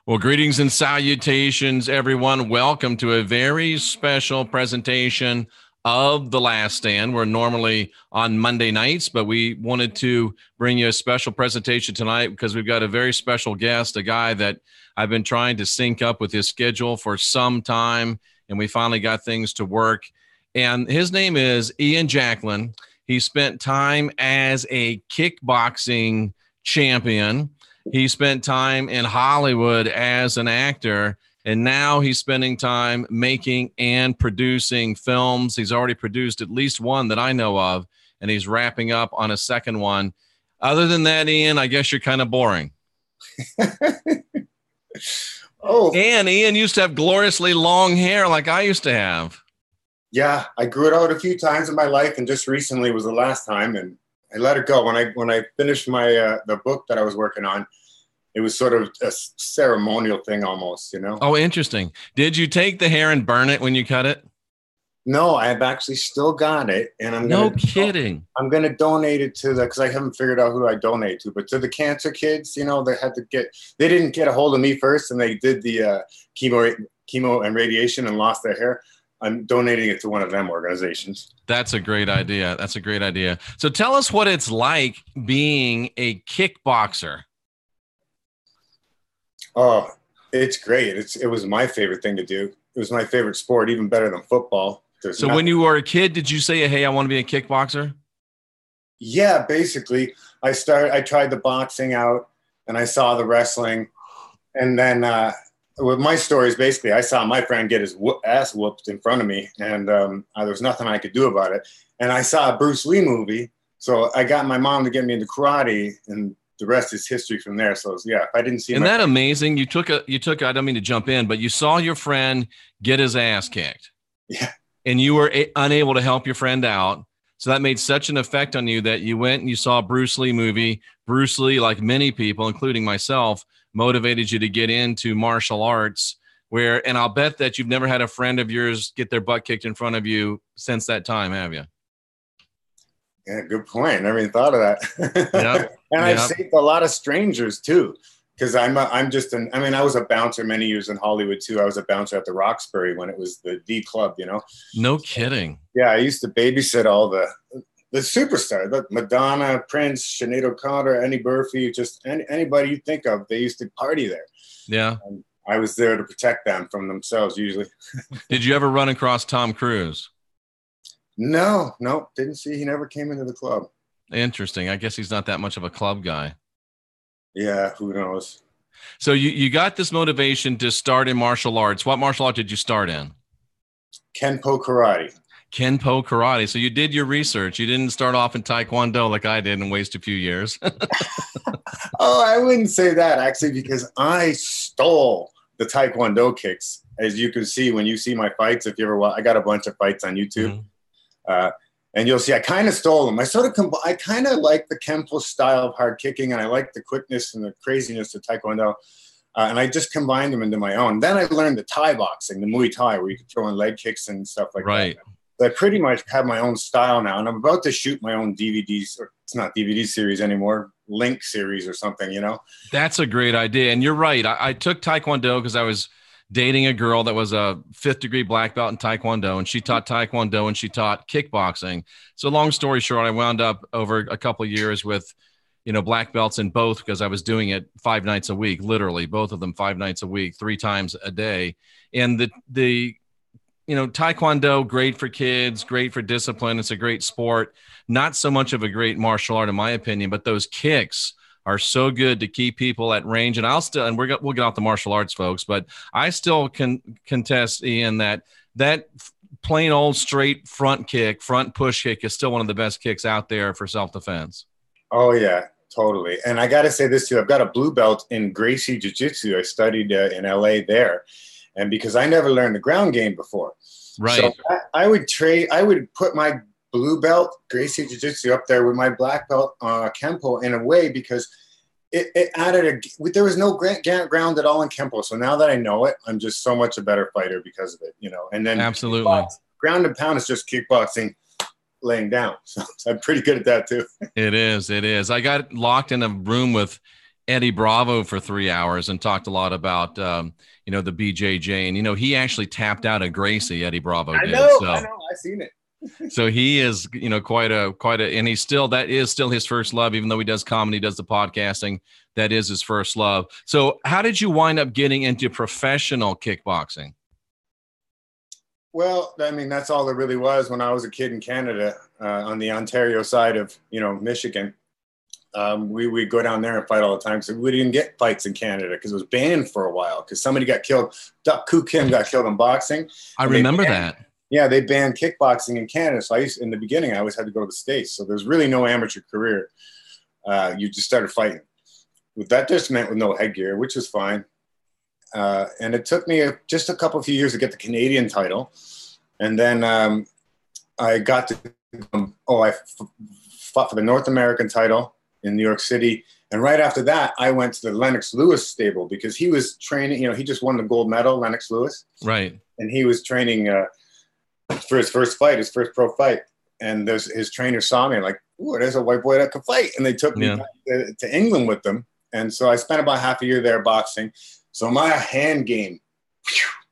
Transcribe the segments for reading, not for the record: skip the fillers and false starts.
Well, greetings and salutations, everyone. Welcome to a very special presentation of The Last Stand. We're normally on Monday nights, but we wanted to bring you a special presentation tonight because we've got a very special guest, a guy that I've been trying to sync up with his schedule for some time, and we finally got things to work. And his name is Ian Jacklin. He spent time as a kickboxing champion. He spent time in Hollywood as an actor, and now he's spending time making and producing films. He's already produced at least one that I know of, and he's wrapping up on a second one. Other than that, Ian, I guess you're kind of boring. And Ian used to have gloriously long hair like I used to have. Yeah, I grew it out a few times in my life, and just recently was the last time, and I let it go. When I finished my the book that I was working on, it was sort of a ceremonial thing almost, you know. Oh, interesting. Did you take the hair and burn it when you cut it? No, I've actually still got it, and I'm kidding. I'm gonna donate it to because I haven't figured out who I donate to, but to the cancer kids. You know, they didn't get a hold of me first, and they did the chemo and radiation and lost their hair. I'm donating it to one of them organizations. That's a great idea. That's a great idea. So tell us what it's like being a kickboxer. Oh, it's great. It was my favorite thing to do. It was my favorite sport, even better than football. So when you were a kid, did you say, hey, I want to be a kickboxer? Yeah, basically. I tried the boxing out, and I saw the wrestling. And then with my stories, basically, I saw my friend get his ass whooped in front of me, and there was nothing I could do about it. And I saw a Bruce Lee movie, so I got my mom to get me into karate, and the rest is history from there. So yeah, if I didn't see. Isn't that amazing? You took. I don't mean to jump in, but you saw your friend get his ass kicked. Yeah. And you were unable to help your friend out. So that made such an effect on you that you went and you saw a Bruce Lee movie. Bruce Lee, like many people, including myself, motivated you to get into martial arts. And I'll bet that you've never had a friend of yours get their butt kicked in front of you since that time, have you? Yeah, good point. I never even thought of that. Yep. And I've saved a lot of strangers too, because I was a bouncer many years in Hollywood too. I was a bouncer at the Roxbury when it was the club, you know. No kidding. Yeah, I used to babysit all the superstars, like Madonna, Prince, Sinead O'Connor, Eddie Murphy, just anybody you think of. They used to party there. Yeah. And I was there to protect them from themselves usually. Did you ever run across Tom Cruise? No, didn't see. He never came into the club. Interesting. I guess he's not that much of a club guy. Yeah, who knows? So you got this motivation to start in martial arts. What martial art did you start in? Kenpo karate. Kenpo karate. So you did your research. You didn't start off in Taekwondo like I did and waste a few years. Oh, I wouldn't say that actually, because I stole the Taekwondo kicks. As you can see when you see my fights, if you ever watch, I got a bunch of fights on YouTube. Mm-hmm. And you'll see I kind of stole them. I kind of like the Kenpo style of hard kicking, and I like the quickness and the craziness of Taekwondo. And I just combined them into my own. Then I learned the Thai boxing, the Muay Thai, where you can throw in leg kicks and stuff like that. So I pretty much have my own style now, and I'm about to shoot my own DVDs, or it's not DVD series anymore, Link series or something, you know? That's a great idea. And you're right. I took Taekwondo because I was dating a girl that was a 5th degree black belt in Taekwondo, and she taught Taekwondo and she taught kickboxing. So long story short, I wound up over a couple of years with, black belts in both because I was doing it 5 nights a week, literally both of them 5 nights a week, 3 times a day. And the Taekwondo, great for kids, great for discipline. It's a great sport. Not so much of a great martial art in my opinion, but those kicks are so good to keep people at range. And we'll get off the martial arts, folks, but I still can contest, Ian, that plain old straight front push kick is still one of the best kicks out there for self-defense. Oh yeah, totally. And I got to say this too, I've got a blue belt in Gracie Jiu-Jitsu. I studied in LA there. And because I never learned the ground game before. Right. So I would put my blue belt, Gracie Jiu-Jitsu, up there with my black belt, Kenpo, in a way, because it added there was no ground at all in Kenpo. So now that I know it, I'm just so much a better fighter because of it, And then absolutely, ground and pound is just kickboxing, laying down. So I'm pretty good at that too. It is. I got locked in a room with Eddie Bravo for 3 hours and talked a lot about, the BJJ. And, he actually tapped out at Gracie, Eddie Bravo did. I know. I've seen it. So he is, quite a, and he's still, that is still his first love, even though he does comedy, does the podcasting, that is his first love. So how did you wind up getting into professional kickboxing? Well, I mean, that's all there really was when I was a kid in Canada, on the Ontario side of, Michigan. We go down there and fight all the time. So we didn't get fights in Canada because it was banned for a while because somebody got killed. Duck Koo Kim got killed in boxing. I remember that. Yeah, they banned kickboxing in Canada. So in the beginning, I always had to go to the States. So there's really no amateur career. You just started fighting. That just meant with no headgear, which was fine. And it took me just a few years to get the Canadian title. And then I got to, I fought for the North American title in New York City. And right after that, I went to the Lennox Lewis stable because he was training, he just won the gold medal, Lennox Lewis. Right. And he was training for his first fight, his first pro fight. And his trainer saw me like, ooh, there's a white boy that can fight. And they took me back to England with them. And so I spent about half a year there boxing. So my hand game,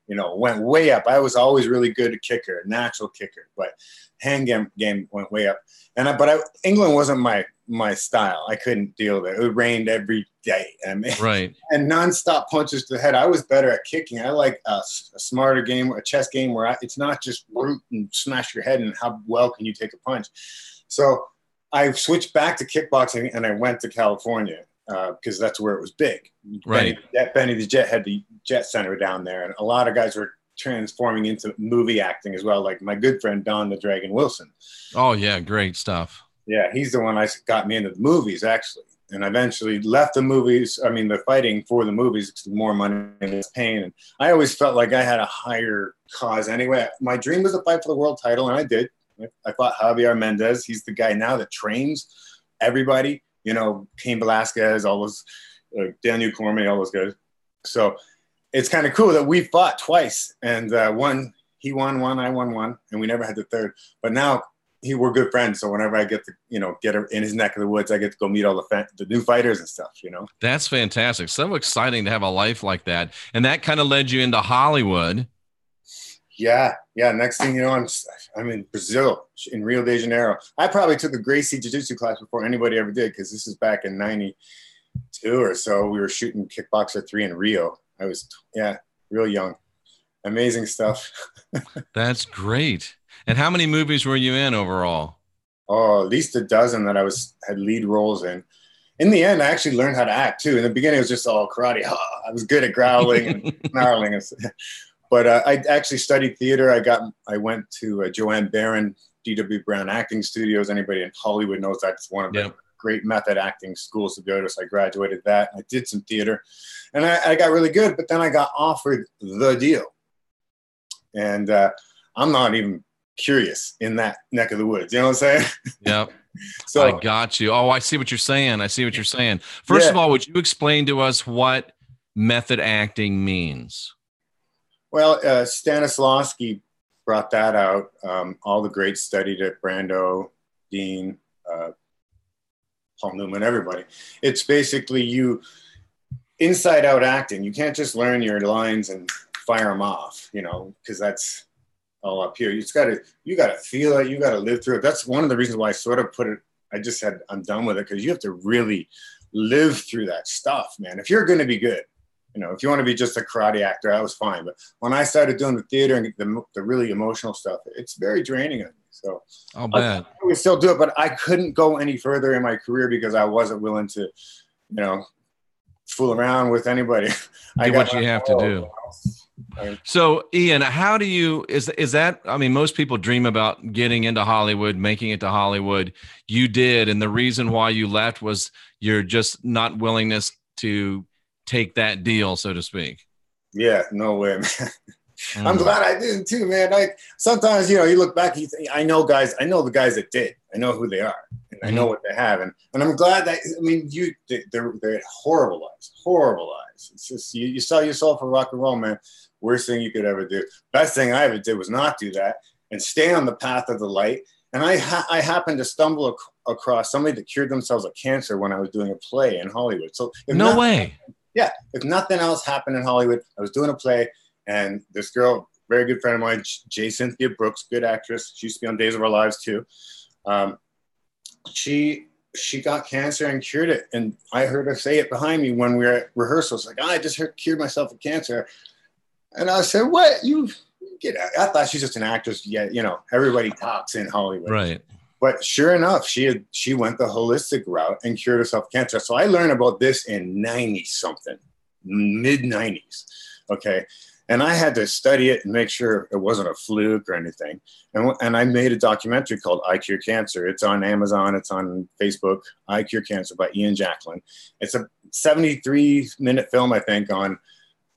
went way up. I was always really good at kicker, natural kicker, but hand game went way up. And England wasn't my style. I couldn't deal with it. It rained every day. Right. And nonstop punches to the head. I was better at kicking. I like a smarter game, a chess game where it's not just root and smash your head and how well can you take a punch. So I switched back to kickboxing and I went to California because that's where it was big. Right. Benny the Jet had the Jet Center down there, and a lot of guys were transforming into movie acting as well, like my good friend Don the Dragon Wilson. Oh, yeah, great stuff. Yeah, he's the one that got me into the movies, actually. And I eventually left the fighting for the movies because more money and less pain. And I always felt like I had a higher cause anyway. My dream was to fight for the world title, and I did. I fought Javier Mendez. He's the guy now that trains everybody. Cain Velasquez, all those, Daniel Cormier, all those guys. So it's kind of cool that we fought twice, and he won one, I won one, and we never had the third. But now we're good friends. So whenever I get to, get in his neck of the woods, I get to go meet all the new fighters and stuff. That's fantastic. So exciting to have a life like that, and that kind of led you into Hollywood. Yeah. Next thing you know, I'm in Brazil, in Rio de Janeiro. I probably took a Gracie Jiu-Jitsu class before anybody ever did, because this is back in 92 or so. We were shooting Kickboxer 3 in Rio. I was, real young. Amazing stuff. That's great. And how many movies were you in overall? Oh, at least a dozen that I had lead roles in. In the end, I actually learned how to act too. In the beginning, it was just all karate. I was good at growling and snarling. But I actually studied theater. I went to Joanne Barron, D.W. Brown Acting Studios. Anybody in Hollywood knows that's one of the great method acting schools to go to. So I graduated that. I did some theater, and I got really good. But then I got offered the deal, and I'm not even curious in that neck of the woods. You know what I'm saying? Yep. So I got you. Oh, I see what you're saying. First of all, would you explain to us what method acting means? Well, Stanislavski brought that out. All the greats studied it, Brando, Dean, Paul Newman, everybody. It's basically you inside out acting. You can't just learn your lines and fire them off, because that's all up here. You got to feel it. You got to live through it. That's one of the reasons why I sort of put it, I just said, I'm done with it, because you have to really live through that stuff, man. If you're going to be good, if you want to be just a karate actor, I was fine. But when I started doing the theater and the really emotional stuff, it's very draining on me. So I'll bet. I would still do it, but I couldn't go any further in my career because I wasn't willing to, fool around with anybody. Do what you have to do. So Ian, how do you, is that, most people dream about getting into Hollywood, making it to Hollywood. You did. And the reason why you left was your just not willingness to take that deal, so to speak. Yeah, no way, man. I'm glad I didn't too, man. Sometimes, you look back, you think, I know the guys that did. I know who they are, and I know what they have. And I'm glad that, they're horrible lives. It's just, you sell yourself for rock and roll, man. Worst thing you could ever do. Best thing I ever did was not do that and stay on the path of the light. And I happened to stumble across somebody that cured themselves of cancer when I was doing a play in Hollywood. So no way. Yeah. If nothing else happened in Hollywood, I was doing a play, and this girl, very good friend of mine, J. Cynthia Brooks, good actress. She used to be on Days of Our Lives too. She got cancer and cured it. And I heard her say it behind me when we were at rehearsals. Like, I just cured myself of cancer. And I said, what? You get out. I thought she's just an actress. Yeah, you know, everybody talks in Hollywood. Right. But sure enough, she went the holistic route and cured herself of cancer. So I learned about this in 90-something, mid-90s. Okay. And I had to study it and make sure it wasn't a fluke or anything. And I made a documentary called I Cure Cancer. It's on Amazon. It's on Facebook. I Cure Cancer by Ian Jacklin. It's a 73-minute film, I think, on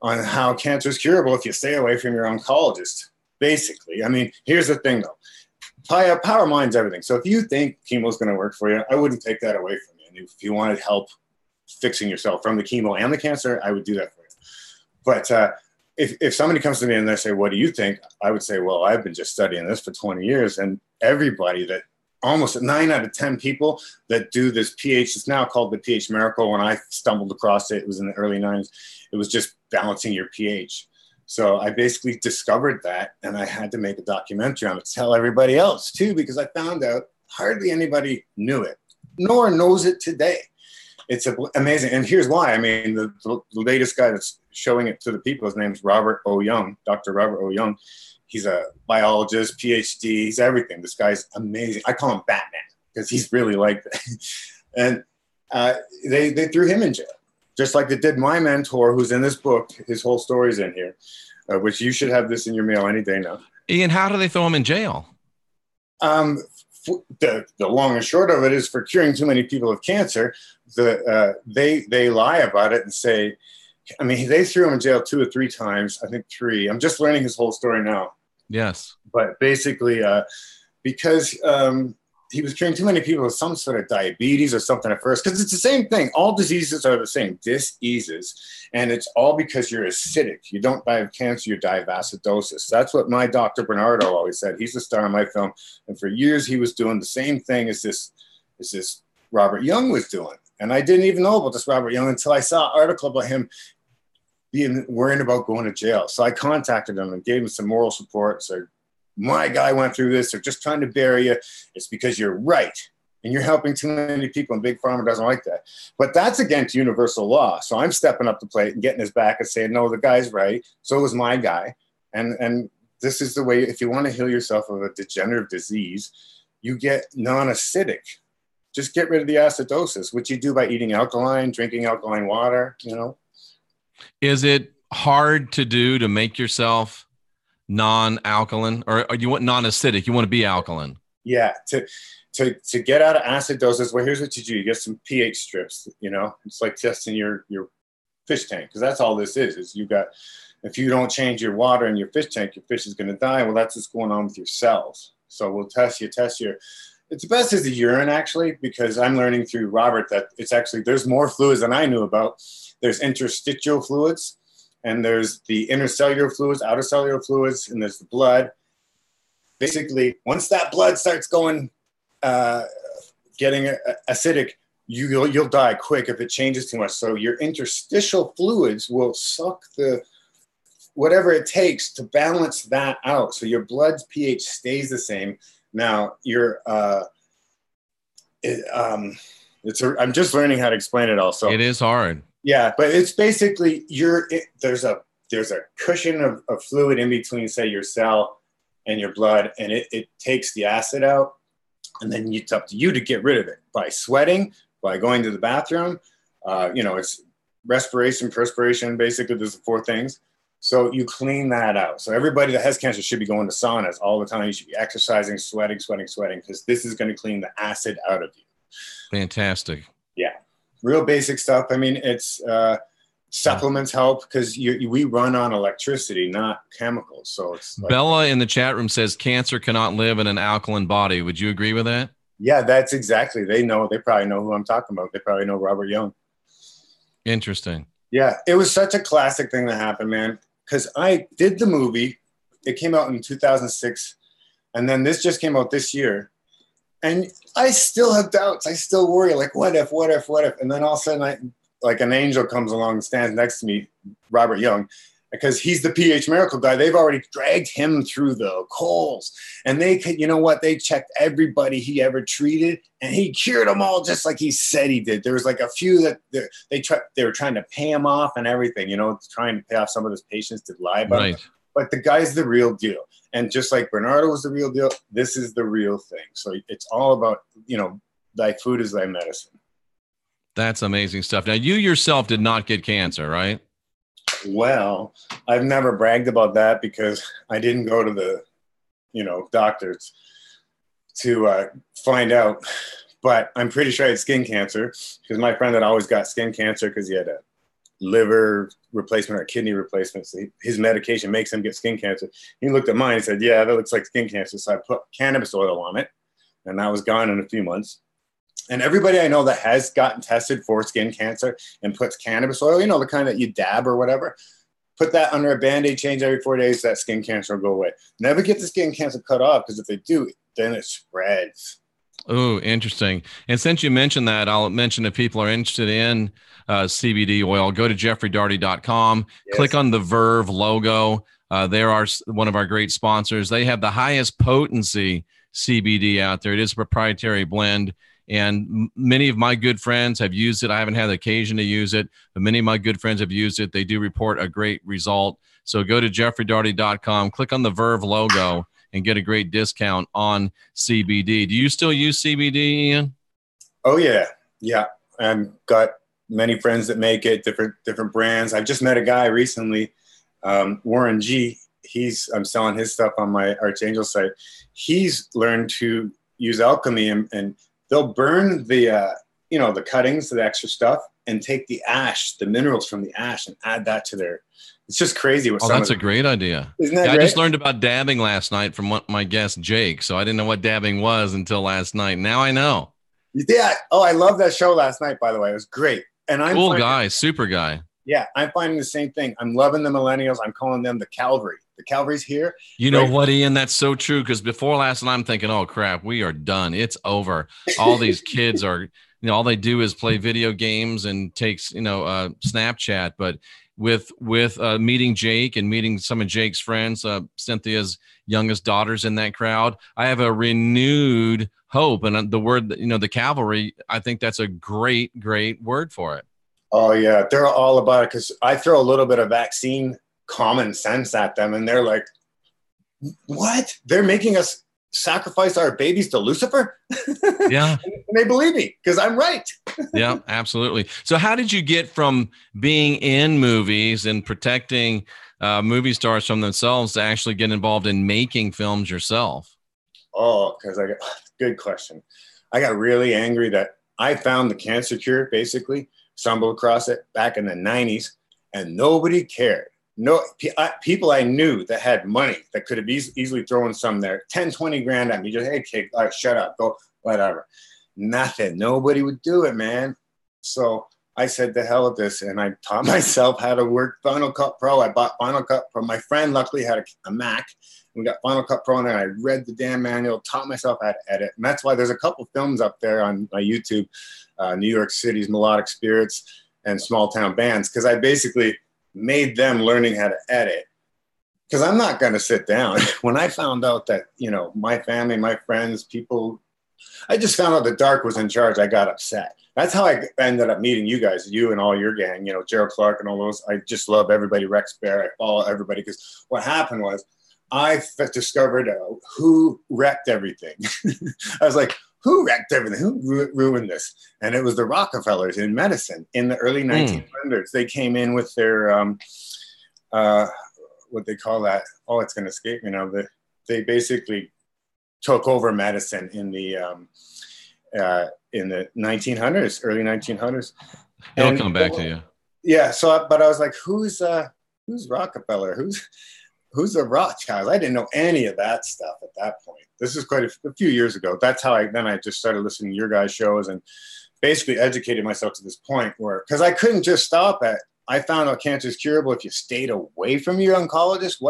how cancer is curable if you stay away from your oncologist, basically. I mean, here's the thing, though. Power mind's everything. So if you think chemo is going to work for you, I wouldn't take that away from you. And if you wanted help fixing yourself from the chemo and the cancer, I would do that for you. But if somebody comes to me and they say, what do you think? I would say, well, I've been just studying this for 20 years. And everybody that almost 9 out of 10 people that do this pH, it's now called the pH miracle. When I stumbled across it, it was in the early 90s. It was just balancing your pH. So I basically discovered that, and I had to make a documentary on it to tell everybody else too, because I found out hardly anybody knew it, nor knows it today. It's amazing. And here's why. I mean, the latest guy that's showing it to the people, his name's Robert O. Young, Dr. Robert O. Young. He's a biologist, PhD, he's everything. This guy's amazing. I call him Batman because he's really like that. And they threw him in jail, just like they did my mentor, who's in this book. His whole story's in here, which you should have this in your mail any day now. Ian, how do they throw him in jail? The long and short of it is for curing too many people of cancer. They lie about it and say, I mean, they threw him in jail 2 or 3 times. I think 3. I'm just learning his whole story now. Yes. But basically, because he was curing too many people with some sort of diabetes or something at first, because it's the same thing. All diseases are the same, diseases. And it's all because you're acidic. You don't die of cancer, you die of acidosis. That's what my Dr. Bernardo always said. He's the star of my film. And for years, he was doing the same thing as this Robert Young was doing. And I didn't even know about this Robert Young until I saw an article about him being worried about going to jail. So I contacted him and gave him some moral support. So my guy went through this. They're just trying to bury you. It's because you're right. And you're helping too many people, and Big Pharma doesn't like that. But that's against universal law. So I'm stepping up the plate and getting his back and saying, no, the guy's right. So is my guy. And this is the way, if you want to heal yourself of a degenerative disease, you get non-acidic. Just get rid of the acidosis, which you do by eating alkaline, drinking alkaline water, you know. Is it hard to do to make yourself non-alkaline, or you want non-acidic? You want to be alkaline? Yeah. To get out of acidosis, well, here's what you do. You get some pH strips, you know. It's like testing your fish tank, because that's all this is you got, if you don't change your water in your fish tank, your fish is going to die. Well, that's what's going on with your cells. So we'll test your, it's best as the urine, actually, because I'm learning through Robert that it's actually, there's more fluids than I knew about. There's interstitial fluids, and there's the intercellular fluids, outer cellular fluids, and there's the blood. Basically, once that blood starts going, getting acidic, you'll die quick if it changes too much. So your interstitial fluids will suck whatever it takes to balance that out. So your blood's pH stays the same. Now I'm just learning how to explain it also. It is hard. Yeah, but it's basically there's a cushion of fluid in between, say, your cell and your blood, and it takes the acid out, and then it's up to you to get rid of it by sweating, by going to the bathroom. It's respiration, perspiration, basically there's the 4 things. So you clean that out. So everybody that has cancer should be going to saunas all the time. You should be exercising, sweating, because this is going to clean the acid out of you. Fantastic. Yeah. Real basic stuff. I mean, it's supplements help because we run on electricity, not chemicals. So it's like, Bella in the chat room says cancer cannot live in an alkaline body. Would you agree with that? Yeah, that's exactly. They probably know who I'm talking about. They probably know Robert Young. Interesting. Yeah, it was such a classic thing that happened, man, because I did the movie. It came out in 2006. And then this just came out this year. And I still have doubts. I still worry, like, what if? And then all of a sudden, like an angel comes along and stands next to me, Robert Young, because he's the PH Miracle guy. They've already dragged him through the coals. And they could, you know what? They checked everybody he ever treated, and he cured them all just like he said he did. There was like a few that they were trying to pay him off and everything, you know, trying to pay off some of his patients to lie about him. But the guy's the real deal. And just like Bernardo was the real deal, this is the real thing. So it's all about, you know, thy food is thy medicine. That's amazing stuff. Now, you yourself did not get cancer, right? Well, I've never bragged about that because I didn't go to the, you know, doctors to find out. But I'm pretty sure I had skin cancer because my friend had always got skin cancer because he had a liver replacement or kidney replacement. So his medication makes him get skin cancer. He looked at mine and said, yeah, that looks like skin cancer. So I put cannabis oil on it, and that was gone in a few months. And everybody I know that has gotten tested for skin cancer and puts cannabis oil, you know, the kind that you dab or whatever, put that under a Band-Aid, change every 4 days, that skin cancer will go away. Never get the skin cancer cut off, because if they do, then it spreads. Oh, interesting. And since you mentioned that, I'll mention if people are interested in CBD oil, go to jeffreydaugherty.com, yes. Click on the Verve logo. They are one of our great sponsors. They have the highest potency CBD out there. It is a proprietary blend. And many of my good friends have used it. I haven't had the occasion to use it, but many of my good friends have used it. They do report a great result. So go to jeffreydaugherty.com, click on the Verve logo, and get a great discount on CBD. Do you still use CBD, Ian? Oh, yeah. Yeah. I've got many friends that make it, different brands. I just met a guy recently, Warren G. I'm selling his stuff on my Archangel site. He's learned to use alchemy, and they'll burn the, the cuttings, the extra stuff, and take the ash, the minerals from the ash, and add that to their. It's just crazy. That's a great idea. Isn't that great? I just learned about dabbing last night from my guest, Jake. So I didn't know what dabbing was until last night. Now I know. Yeah. Oh, I love that show last night, by the way. It was great. And I'm cool guy, super guy. Yeah, I'm finding the same thing. I'm loving the millennials. I'm calling them the Calvary. The Calvary's here. You know what, Ian? That's so true. Because before last night, I'm thinking, oh, crap, we are done. It's over. All these kids are, all they do is play video games and takes, Snapchat. But with meeting Jake and meeting some of Jake's friends, Cynthia's youngest daughter's in that crowd, I have a renewed hope. And the word, the Calvary, I think that's a great, great word for it. Oh, yeah. They're all about it, because I throw a little bit of vaccine common sense at them, and they're like, what? They're making us sacrifice our babies to Lucifer? Yeah. And they believe me, because I'm right. Yeah, absolutely. So how did you get from being in movies and protecting movie stars from themselves to actually get involved in making films yourself? Oh, because good question. I got really angry that I found the cancer cure, basically, stumbled across it back in the 90s, and nobody cared. No people I knew that had money that could have easily thrown some there, 10, 20 grand at me. Just, hey, kid, shut up, go, whatever. Nothing. Nobody would do it, man. So I said, the hell with this. And I taught myself how to work Final Cut Pro. I bought Final Cut Pro. My friend luckily had a Mac. We got Final Cut Pro in there. I read the damn manual, taught myself how to edit. And that's why there's a couple films up there on my YouTube, New York City's Melodic Spirits and Small Town Bands, because I basically made them learning how to edit. Because I'm not going to sit down. When I found out that, my family, my friends, people, I just found out the dark was in charge, I got upset. That's how I ended up meeting you guys, you and all your gang, Gerald Clark and all those. I just love everybody, Rex Bear. I follow everybody, because what happened was I discovered who wrecked everything. I was like, who wrecked everything? Who ruined this? And it was the Rockefellers in medicine in the early 1900s. They came in with their, what they call that? Oh, it's going to escape me now. They basically took over medicine in the 1900s, early 1900s. It'll come back to you. Yeah. So, but I was like, who's Rockefeller? Who's the Rothschilds? I didn't know any of that stuff at that point. This is quite a few years ago. That's how I just started listening to your guys' shows and basically educated myself to this point where, because I couldn't just stop at, I found out cancer is curable if you stayed away from your oncologist.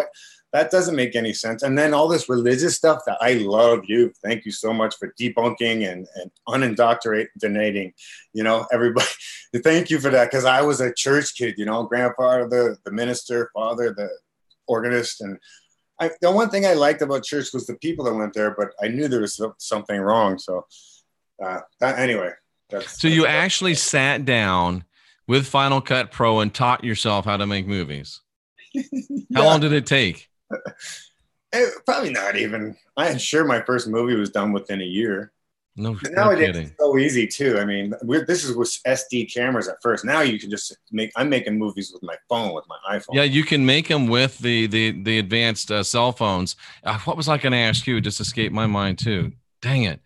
that doesn't make any sense. And then all this religious stuff that I love you. Thank you so much for debunking and unindoctrinating, you know, everybody. Thank you for that. Cause I was a church kid, you know, grandpa, the minister, father, the organist. And the one thing I liked about church was the people that went there, but I knew there was something wrong. So anyway. So you actually sat down with Final Cut Pro and taught yourself how to make movies. How long did it take? Probably not even. I'm sure my first movie was done within a year. No nowadays kidding. It's so easy too. I mean, this is with SD cameras at first. Now you can just I'm making movies with my phone, with my iPhone. Yeah, you can make them with the advanced cell phones. What was I going to ask you? Just escaped my mind too. Dang it.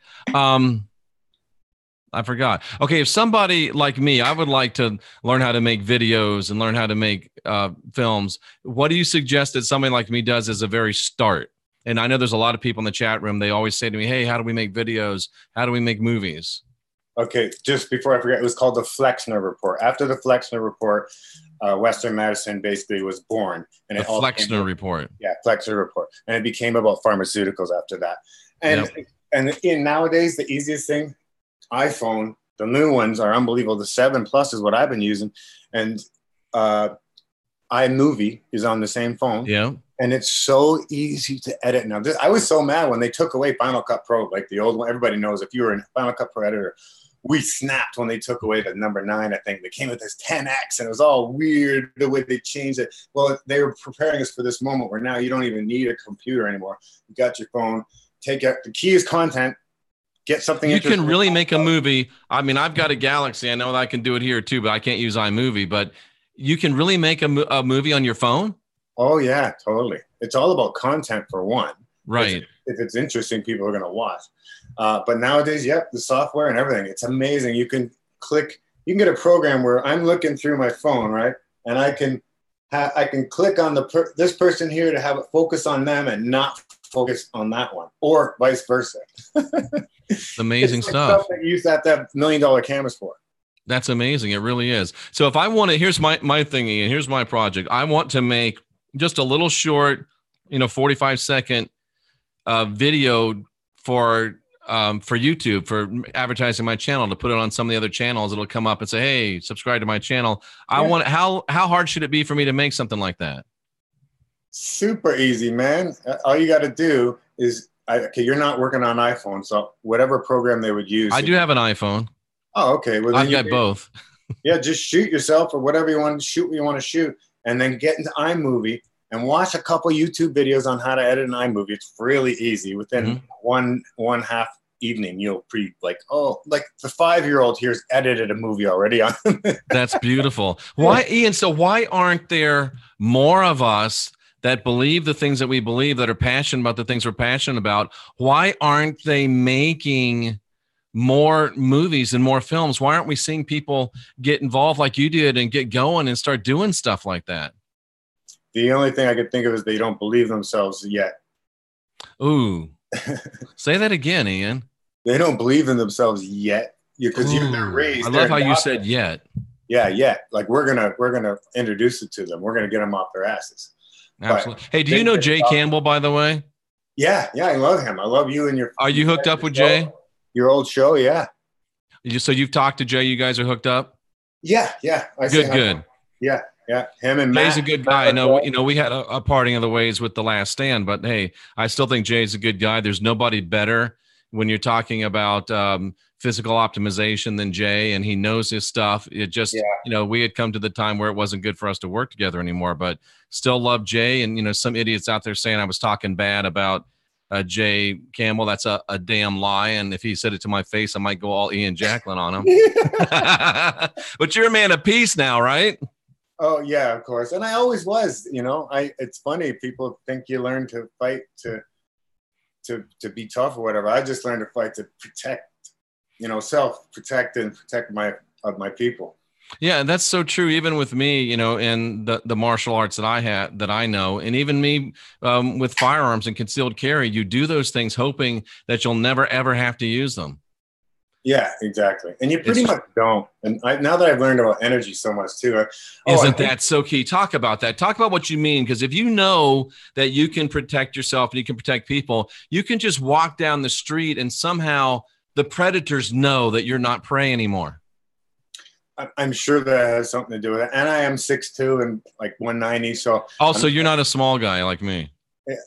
I forgot. Okay, if somebody like me, I would like to learn how to make videos and learn how to make films. What do you suggest that somebody like me does as a very start? And I know there's a lot of people in the chat room. They always say to me, hey, how do we make videos? How do we make movies? Okay, just before I forget, it was called the Flexner Report. After the Flexner Report, Western Medicine basically was born. And the Flexner Report. Yeah, Flexner Report. And it became about pharmaceuticals after that. And nowadays, the easiest thing, iPhone, the new ones are unbelievable. The 7 Plus is what I've been using. And iMovie is on the same phone. Yeah. And it's so easy to edit now. I was so mad when they took away Final Cut Pro, like the old one. Everybody knows if you were a Final Cut Pro editor, we snapped when they took away the number 9, I think. They came with this 10X, and it was all weird the way they changed it. Well, they were preparing us for this moment where now you don't even need a computer anymore. You got your phone. Take out the key is content. Get something. You can really make a movie. I mean, I've got a Galaxy. I know that I can do it here too, but I can't use iMovie. But you can really make a movie on your phone? Oh, yeah, totally. It's all about content for one. Right. If it's interesting, people are going to watch. But nowadays, the software and everything, it's amazing. You can get a program where I'm looking through my phone, right? And I can click on this person here to have it focus on them and not focus on that one, or vice versa. Amazing it's stuff that you use that to have $1 million cameras for. That's amazing. It really is. So if I want to, here's my thing, Ian. Here's my project. I want to make just a little short, 45-second video for YouTube, for advertising my channel, to put it on some of the other channels. It'll come up and say, hey, subscribe to my channel. How hard should it be for me to make something like that? Super easy, man. All you got to do is, you're not working on iPhone, so whatever program they would use. I do have an iPhone. Oh, okay. Well, I've got both. Yeah, just shoot yourself or whatever you want to shoot what you want to shoot, and then get into iMovie and watch a couple YouTube videos on how to edit an iMovie. It's really easy. Within one half evening, you'll like the 5-year-old here's edited a movie already on. That's beautiful. Why, Ian? So why aren't there more of us that believe the things that we believe, that are passionate about the things we're passionate about? Why aren't they making more movies and more films? Why aren't we seeing people get involved like you did and get going and start doing stuff like that? The only thing I could think of is they don't believe themselves yet. Ooh. Say that again, Ian. They don't believe in themselves yet, because they're raised. I love how you said yet. Yeah. Like we're gonna introduce it to them. We're gonna get them off their asses. Absolutely. Hey, do you know Jay Campbell, by the way? Yeah, I love him. I love you and your. Are you hooked up with Jay? Your old show, yeah. So you've talked to Jay. You guys are hooked up. Yeah. Good. Yeah. Him and Matt. Jay's a good guy. I know. We had a parting of the ways with The Last Stand, but hey, I still think Jay's a good guy. There's nobody better when you're talking about physical optimization than Jay, and he knows his stuff. It just, we had come to the time where it wasn't good for us to work together anymore, but still love Jay. And, some idiots out there saying I was talking bad about Jay Campbell. That's a damn lie. And if he said it to my face, I might go all Ian Jacklin on him. But you're a man of peace now, right? Oh yeah, of course. And I always was, it's funny. People think you learn to fight to be tough or whatever. I just learned to fight to protect, self-protect and protect my people. Yeah, and that's so true. Even with me, in the martial arts that I know, and even me with firearms and concealed carry, you do those things hoping that you'll never ever have to use them. Yeah, exactly. And you pretty It's much don't. And now that I've learned about energy so much too. Isn't that so key? Talk about that. Talk about what you mean. Because if you know that you can protect yourself and you can protect people, you can just walk down the street and somehow the predators know that you're not prey anymore. I'm sure that has something to do with it. And I am 6'2" and like 190. So also, you're not a small guy like me.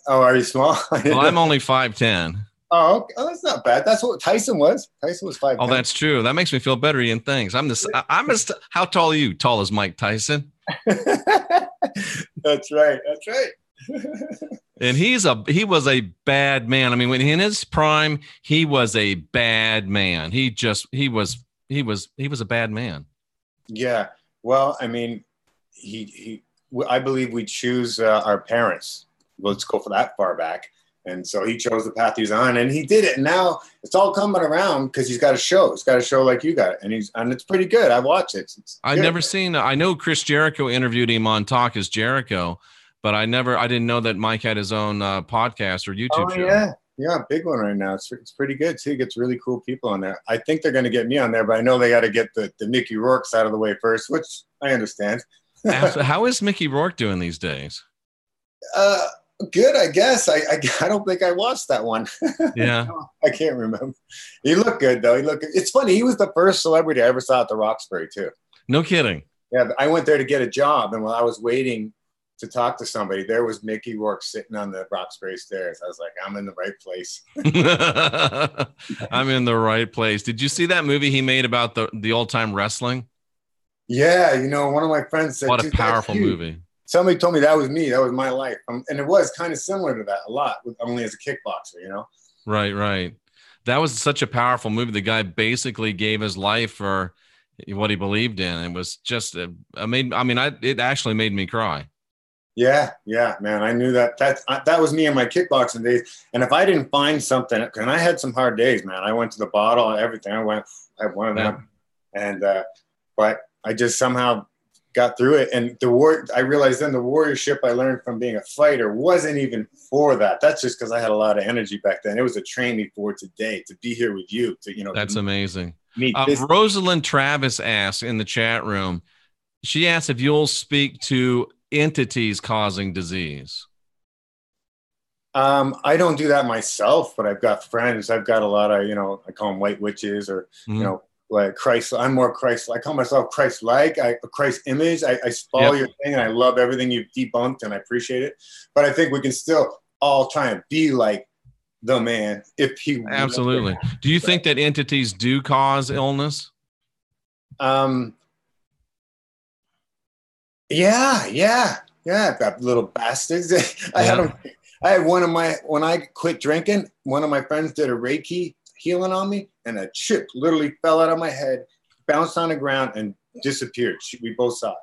Oh, are you small? Well, I'm only 5'10". Oh, okay. Oh, that's not bad. That's what Tyson was. Tyson was 5'10". Oh, that's true. That makes me feel better, Ian. Thanks. How tall are you? Tall as Mike Tyson. That's right. That's right. And he was a bad man. I mean, when in his prime, he was a bad man. He was a bad man. Yeah. Well, I mean, I believe we choose our parents. Let's go for that far back. And so he chose the path he was on, and he did it. And now it's all coming around because he's got a show. He's got a show like you got, and it's pretty good. I watch it. I've never seen. I know Chris Jericho interviewed him on Talk is Jericho, but I didn't know that Mike had his own podcast or YouTube show. Yeah, big one right now. It's pretty good too. He gets really cool people on there. I think they're going to get me on there, but I know they got to get the Mickey Rourke's out of the way first, which I understand. How is Mickey Rourke doing these days? Good, I guess. I don't think I watched that one. Yeah. I can't remember. He looked good, though. It's funny. He was the first celebrity I ever saw at the Roxbury, too. No kidding. Yeah, I went there to get a job, and while I was waiting to talk to somebody, there was Mickey Rourke sitting on the Roxbury stairs. I was like, I'm in the right place. I'm in the right place. Did you see that movie he made about the old-time wrestling? Yeah, one of my friends said, what a powerful movie. Somebody told me that was me. That was my life. And it was kind of similar to that a lot, only as a kickboxer, Right. That was such a powerful movie. The guy basically gave his life for what he believed in. It was just, it actually made me cry. Yeah, man. I knew that was me in my kickboxing days. And if I didn't find something, and I had some hard days, man. I went to the bottle and everything. I had one of them. And, but I just somehow got through it. And I realized then the warriorship I learned from being a fighter wasn't even for that. That's just because I had a lot of energy back then. It was a training for today, to be here with you. That's amazing. Rosalind Travis asks in the chat room, she asks if you'll speak to entities causing disease. I don't do that myself, but I've got friends. I've got a lot of, I call them white witches or, like Christ. I'm more Christ. I call myself Christ-like. A Christ image. I follow your thing, and I love everything you've debunked, and I appreciate it. But I think we can still all try and be like the man if he. Absolutely. Do you think that entities do cause illness? Yeah. That little bastards. I had when I quit drinking, one of my friends did a Reiki healing on me, and a chip literally fell out of my head, bounced on the ground, and disappeared. We both saw it.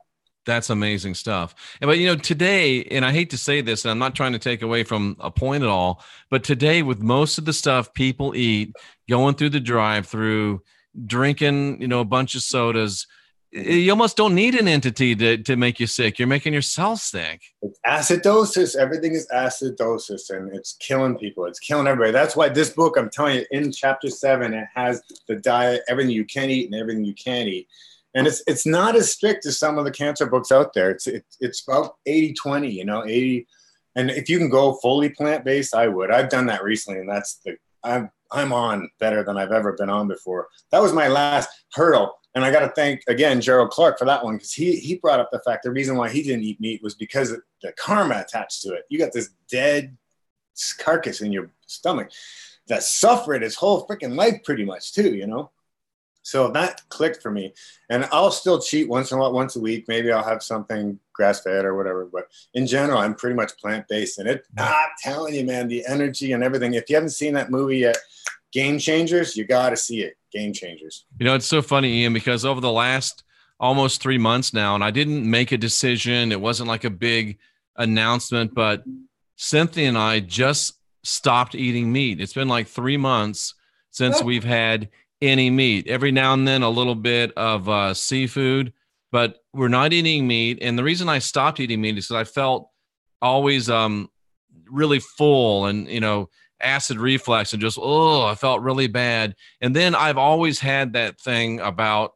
That's amazing stuff. But today, and I hate to say this, and I'm not trying to take away from a point at all, but today with most of the stuff people eat, going through the drive-through, drinking, a bunch of sodas, you almost don't need an entity to make you sick. You're making yourself sick. It's acidosis. Everything is acidosis, and it's killing people. It's killing everybody. That's why this book, I'm telling you, in chapter 7, it has the diet, everything you can eat and everything you can't eat. And it's not as strict as some of the cancer books out there. It's about 80-20, 80. And if you can go fully plant-based, I would. I've done that recently, and I'm on better than I've ever been on before. That was my last hurdle. And I got to thank, again, Gerald Clark for that one, because he brought up the fact the reason why he didn't eat meat was because of the karma attached to it. You got this dead carcass in your stomach that suffered his whole freaking life pretty much too, So that clicked for me. And I'll still cheat once a week. Maybe I'll have something grass-fed or whatever. But in general, I'm pretty much plant-based. And I'm telling you, man, the energy and everything. If you haven't seen that movie yet, Game Changers, you got to see it. Game Changers. It's so funny, Ian, because over the last almost 3 months now, and I didn't make a decision. It wasn't like a big announcement, but Cynthia and I just stopped eating meat. It's been like 3 months since we've had any meat. Every now and then a little bit of seafood, but we're not eating meat. And the reason I stopped eating meat is because I felt always really full and, acid reflux and just, oh, I felt really bad. And then I've always had that thing about,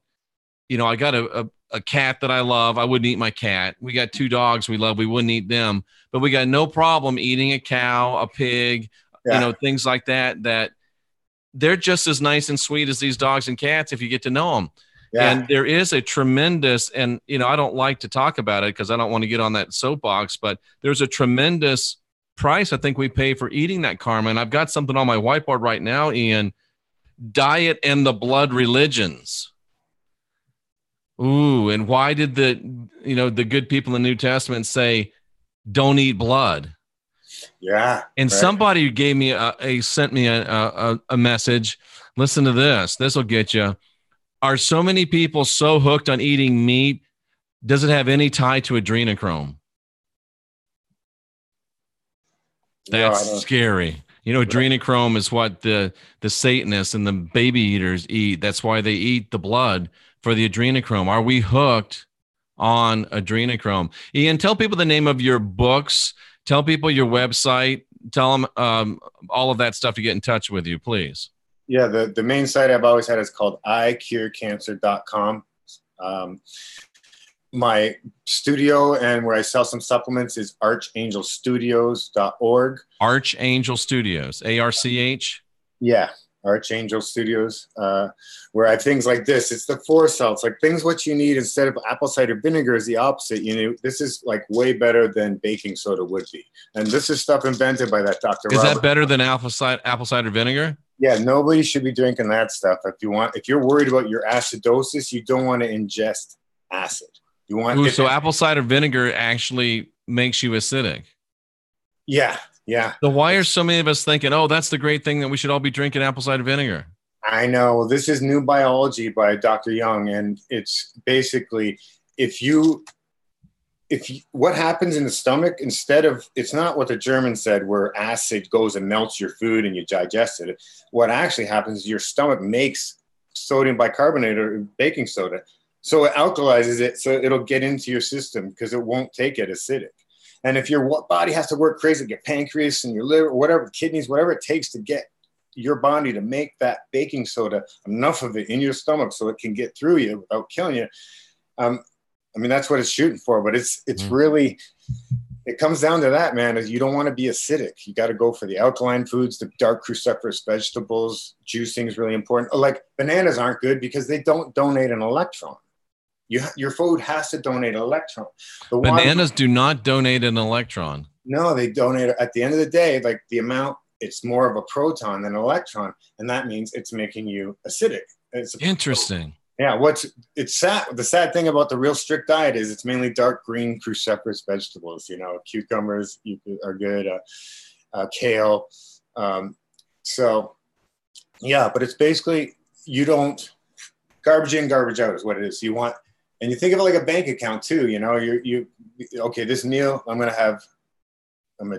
I got a cat that I love. I wouldn't eat my cat. We got 2 dogs we love. We wouldn't eat them, but we got no problem eating a cow, a pig, things like that, that they're just as nice and sweet as these dogs and cats if you get to know them. Yeah. And there is a tremendous, and, I don't like to talk about it because I don't want to get on that soapbox, but there's a tremendous price I think we pay for eating that karma. And I've got something on my whiteboard right now, Ian: diet and the blood religions. Ooh, and why did the good people in the New Testament say, don't eat blood? Yeah. And right. Somebody gave me sent me a message. Listen to this. This will get you. Are so many people so hooked on eating meat? Does it have any tie to adrenochrome? That's scary. Adrenochrome is what the Satanists and the baby eaters eat. That's why they eat the blood, for the adrenochrome. Are we hooked on adrenochrome? Ian, tell people the name of your books. Tell people your website. Tell them all of that stuff to get in touch with you, please. Yeah, the main site I've always had is called icurecancer.com. My studio and where I sell some supplements is archangelstudios.org. Archangel Studios, ARCH? Yeah, Archangel Studios, where I have things like this. It's the 4 salts, like things what you need instead of apple cider vinegar is the opposite. This is like way better than baking soda would be. And this is stuff invented by that Dr. Is Robert. That better than apple cider vinegar? Yeah, nobody should be drinking that stuff. If you're worried about your acidosis, you don't want to ingest acid. So apple cider vinegar actually makes you acidic. Yeah, yeah. So why are so many of us thinking, oh, that's the great thing that we should all be drinking apple cider vinegar? I know. This is New Biology by Dr. Young, and it's basically what happens in the stomach, it's not what the German said, where acid goes and melts your food and you digest it. What actually happens is your stomach makes sodium bicarbonate or baking soda. So it alkalizes it, so it'll get into your system because it won't take it acidic. And if your body has to work crazy, your pancreas and your liver, whatever, kidneys, whatever it takes to get your body to make that baking soda, enough of it in your stomach so it can get through you without killing you. That's what it's shooting for, but it's really, it comes down to that, man, is you don't want to be acidic. You got to go for the alkaline foods, the dark cruciferous vegetables. Juicing is really important. Like bananas aren't good because they don't donate an electron. Your food has to donate an electron. Bananas do not donate an electron. No, they donate at the end of the day, like the amount, it's more of a proton than an electron. And that means it's making you acidic. Interesting. Yeah. It's sad. The sad thing about the real strict diet is it's mainly dark green cruciferous vegetables, cucumbers are good, kale. So yeah, but it's basically, garbage in, garbage out is what it is. And you think of it like a bank account too, okay, this meal, I'm going to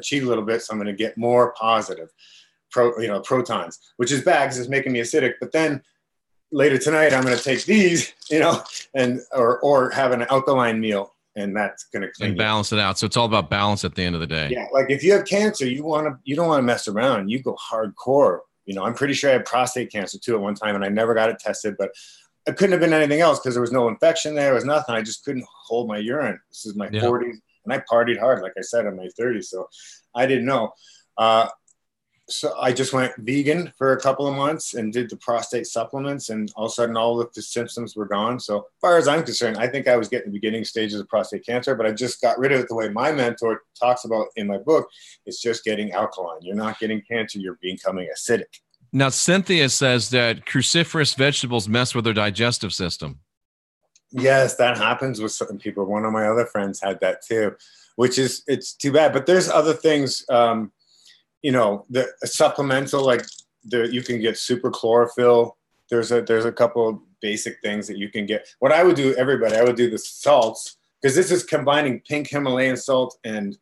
cheat a little bit. So I'm going to get more positive protons, which is bad because it's making me acidic. But then later tonight, I'm going to take these, or have an alkaline meal, and that's going to clean and balance it out. So it's all about balance at the end of the day. Yeah. Like if you have cancer, you don't want to mess around. You go hardcore. I'm pretty sure I had prostate cancer too at one time, and I never got it tested, but it couldn't have been anything else because there was no infection there. There was nothing. I just couldn't hold my urine. This is my 40s, and I partied hard, like I said, in my 30s. So I didn't know. So I just went vegan for a couple of months and did the prostate supplements, and all of a sudden all of the symptoms were gone. So as far as I'm concerned, I think I was getting the beginning stages of prostate cancer, but I just got rid of it the way my mentor talks about in my book. It's just getting alkaline. You're not getting cancer. You're becoming acidic. Now, Cynthia says that cruciferous vegetables mess with their digestive system. Yes, that happens with certain people. One of my other friends had that too, it's too bad. But there's other things, the supplemental, like you can get super chlorophyll. There's a couple of basic things that you can get. What I would do, I would do the salts, because this is combining pink Himalayan salt and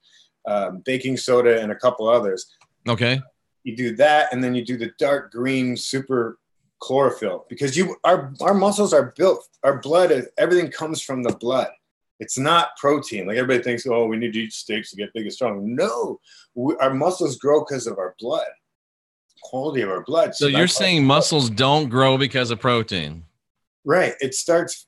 baking soda and a couple others. Okay. You do that, and then you do the dark green super chlorophyll, because our muscles are built, our blood, everything comes from the blood. It's not protein. Like everybody thinks, oh, we need to eat steaks to get big and strong. No, our muscles grow because of our blood. quality of our blood. So you're saying muscles don't grow because of protein? Right. It starts,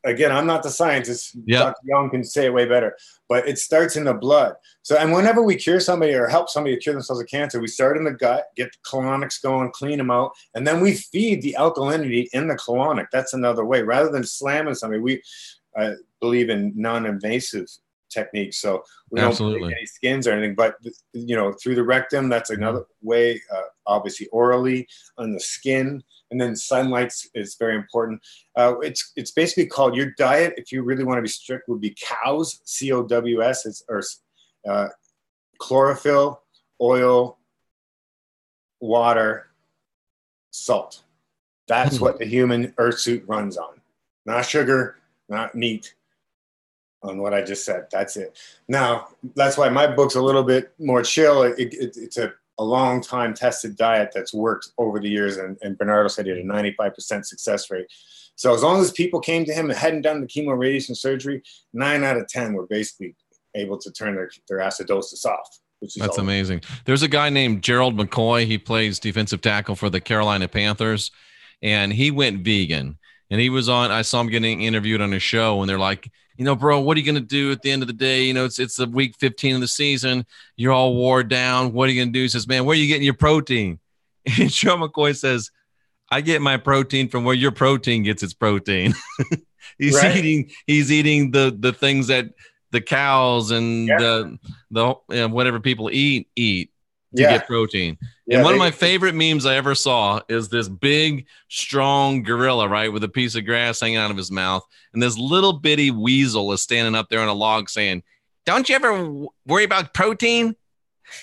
again, I'm not the scientist. Yep. Dr. Young can say it way better, but it starts in the blood. So, and whenever we cure somebody or help somebody to cure themselves of cancer, we start in the gut, get the colonics going, clean them out, and then we feed the alkalinity in the colonic. That's another way. Rather than slamming somebody, we believe in non-invasive techniques. So we don't break any skins or anything, but through the rectum, that's another way, obviously orally on the skin. And then sunlight is very important. It's basically called, your diet, if you really want to be strict, would be COWS, COWS, or chlorophyll, oil, water, salt. That's what the human earth suit runs on. Not sugar, not meat, on what I just said. That's it. Now, that's why my book's a little bit more chill. It's a long time tested diet that's worked over the years. And Bernardo said he had a 95% success rate. So as long as people came to him and hadn't done the chemo radiation surgery, 9 out of 10 were basically able to turn their acidosis off. That's amazing. There's a guy named Gerald McCoy. He plays defensive tackle for the Carolina Panthers, and he went vegan. And he was on, I saw him getting interviewed on a show, and they're like, bro, what are you going to do at the end of the day? It's the week 15 of the season. You're all wore down. What are you going to do? He says, man, where are you getting your protein? And Joe McCoy says, I get my protein from where your protein gets its protein. He's eating the things that the cows and the whatever people eat to get protein. And one of my favorite memes I ever saw is this big, strong gorilla, right, with a piece of grass hanging out of his mouth. And this little bitty weasel is standing up there on a log saying, don't you ever worry about protein?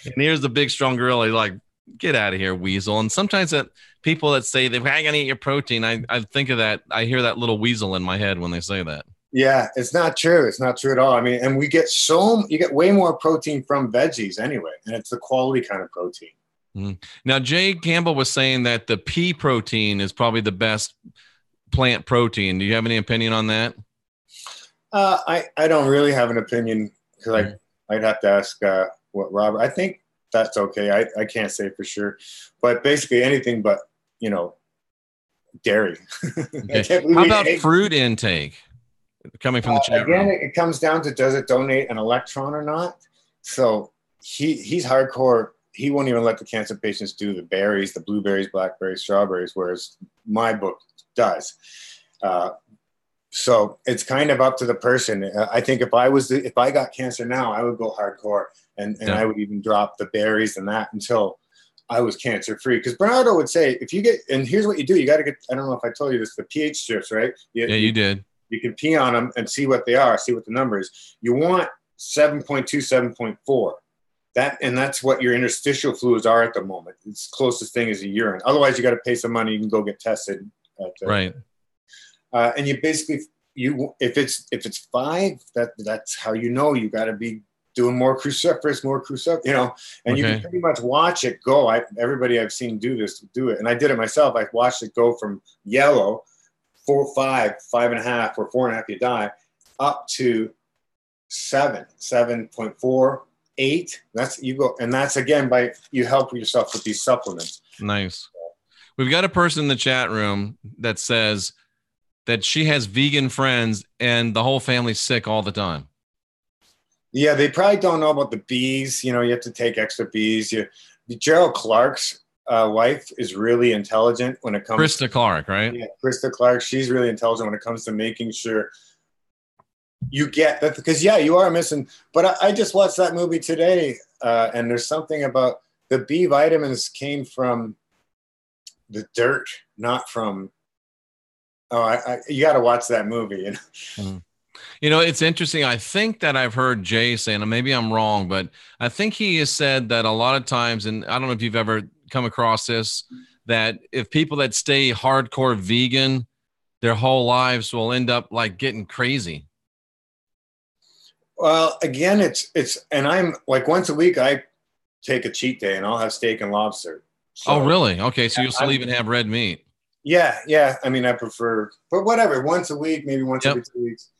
And here's the big, strong gorilla. He's like, get out of here, weasel. And sometimes that people that say they're going to eat your protein, I think of that. I hear that little weasel in my head when they say that. Yeah, it's not true. It's not true at all. I mean, and you get way more protein from veggies anyway, and it's the quality kind of protein. Now, Jay Campbell was saying that the pea protein is probably the best plant protein. Do you have any opinion on that? I don't really have an opinion because I'd have to ask what Robert. I think that's okay. I can't say for sure, but basically anything but dairy. Okay. How about fruit intake? Coming from the chat room. Again, it comes down to, does it donate an electron or not? So he's hardcore. He won't even let the cancer patients do the berries, the blueberries, blackberries, strawberries, whereas my book does. So it's kind of up to the person. I think if I got cancer now, I would go hardcore, and I would even drop the berries and that until I was cancer free. Because Bernardo would say, if you get, and here's what you do, you got to get, I don't know if I told you this, the pH strips, right? You did. You can pee on them and see what they are, see what the number is. You want 7.2, 7.4. That's what your interstitial fluids are at the moment. It's the closest thing is a urine. Otherwise, you got to pay some money. You can go get tested. Right. And you basically, if it's 5, that's how you got to be doing more cruciferous, and you can pretty much watch it go. Everybody I've seen do it. And I did it myself. I watched it go from yellow, 4, 5, 5.5, or 4.5, you die, up to 7, 7.4, 8. That's you go, and that's again by you help yourself with these supplements. Nice. We've got a person in the chat room that says that she has vegan friends and the whole family's sick all the time. Yeah, they probably don't know about the bees. You have to take extra bees. Gerald Clark's wife is really intelligent when it comes. Krista Clark, right? Yeah, Krista Clark. She's really intelligent when it comes to making sure you get that, because you are missing. But I just watched that movie today, and there's something about the B vitamins came from the dirt, not from. You got to watch that movie. It's interesting. I think that I've heard Jay saying, and maybe I'm wrong, but I think he has said that a lot of times, and I don't know if you've ever come across this, that if people that stay hardcore vegan their whole lives will end up like getting crazy. Well, again, it's and I'm like once a week I take a cheat day and I'll have steak and lobster. So, oh, really? Okay, so you'll still even have red meat. Yeah. I mean, I prefer, but whatever, once a week, maybe once every 2 weeks.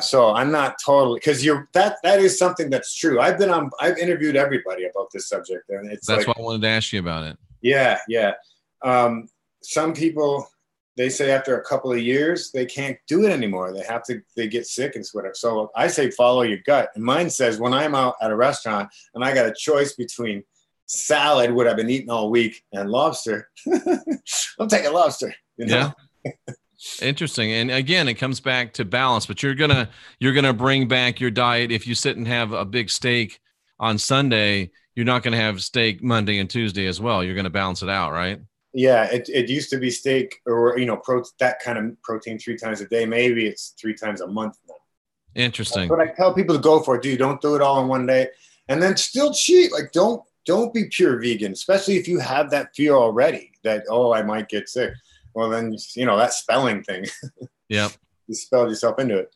So I'm not totally, because that is something that's true. I've interviewed everybody about this subject, and that's why I wanted to ask you about it. Yeah, yeah. Some people, they say after a couple of years, they can't do it anymore. They get sick and whatever. So I say follow your gut. And mine says when I'm out at a restaurant and I got a choice between salad, what I've been eating all week, and lobster, I'm taking lobster. You know? Yeah. Interesting. And again, it comes back to balance, but you're gonna bring back your diet. If you sit and have a big steak on Sunday, you're not gonna have steak Monday and Tuesday as well. You're gonna balance it out, right? Yeah, it used to be steak or that kind of protein 3 times a day. Maybe it's 3 times a month now. Interesting. But I tell people to go for it, dude. Don't do it all in one day, and then still cheat. Like don't be pure vegan, especially if you have that fear already that I might get sick. Well, then that spelling thing. Yeah, you spelled yourself into it.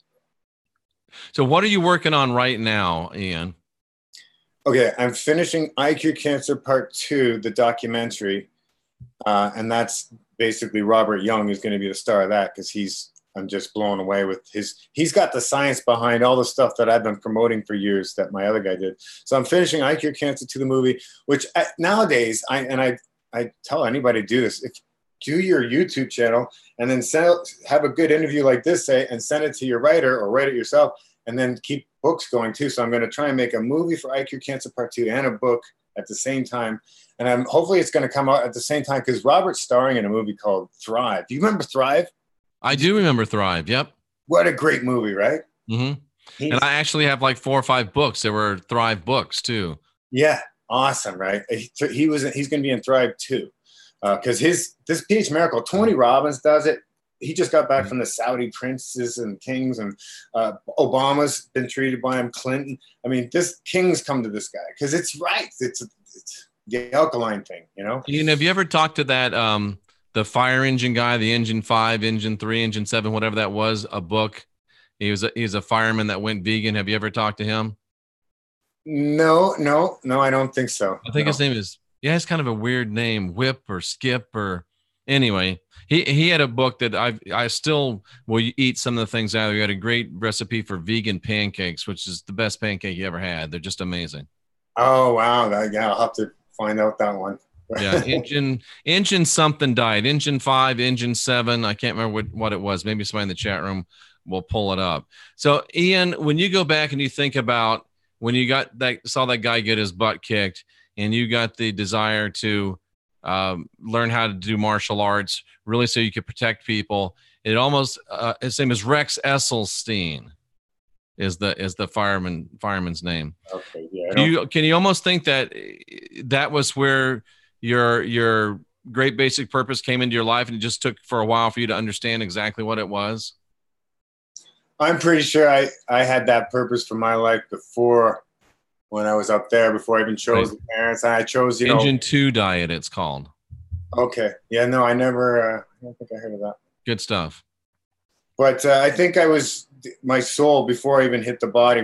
So what are you working on right now, Ian? Okay, I'm finishing I Cure Cancer Part 2, the documentary. And that's basically Robert Young is going to be the star of that because I'm just blown away with he's got the science behind all the stuff that I've been promoting for years that my other guy did. So I'm finishing I Cure Cancer 2, the movie, which nowadays, I tell anybody to do this. Do your YouTube channel and then have a good interview like this, and send it to your writer or write it yourself, and then keep books going too. So I'm going to try and make a movie for I Cure Cancer Part 2 and a book at the same time. And hopefully it's going to come out at the same time because Robert's starring in a movie called Thrive. Do you remember Thrive? I do remember Thrive. Yep. What a great movie, right? Mm-hmm. And I actually have like 4 or 5 books. There were Thrive books too. Yeah. Awesome. Right. He's going to be in Thrive too. Because this Peach Miracle, Tony Robbins does it. He just got back from the Saudi princes and kings, and Obama's been treated by him, Clinton. I mean, this kings come to this guy because it's right. It's the alkaline thing, Ian, have you ever talked to that the fire engine guy, the engine 5, engine 3, engine 7, whatever that was, a book? He's a fireman that went vegan. Have you ever talked to him? No, I don't think so. I think his name is, it's kind of a weird name, Whip or Skip or anyway. He had a book that I still will eat some of the things out of. He had a great recipe for vegan pancakes, which is the best pancake you ever had. They're just amazing. Oh, wow. Yeah, I'll have to find out that one. Yeah, engine something died. Engine 5, engine 7. I can't remember what it was. Maybe somebody in the chat room will pull it up. So, Ian, when you go back and you think about when you saw that guy get his butt kicked, and you got the desire to learn how to do martial arts, really, so you could protect people. It almost his name is Rex Esselstyn, is the fireman's name. Okay, yeah. Can you almost think that was where your great basic purpose came into your life, and it just took for a while for you to understand exactly what it was? I'm pretty sure I had that purpose for my life before. When I was up there, before I even chose the parents, I chose, Engine 2 diet, it's called. Okay. Yeah, no, I never, I don't think I heard of that. Good stuff. But I think my soul, before I even hit the body,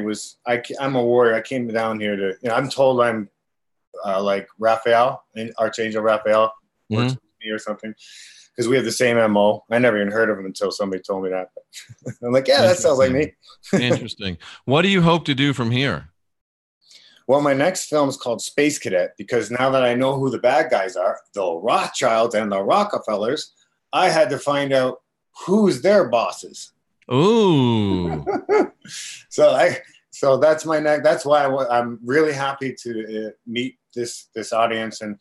I'm a warrior. I came down here to, I'm told I'm like Raphael, Archangel Raphael, works with me or something, because we have the same MO. I never even heard of him until somebody told me that. I'm like, yeah, that sounds like me. Interesting. What do you hope to do from here? Well, my next film is called Space Cadet, because now that I know who the bad guys are, the Rothschilds and the Rockefellers, I had to find out who's their bosses. Ooh. So that's my next. That's why I'm really happy to meet this audience and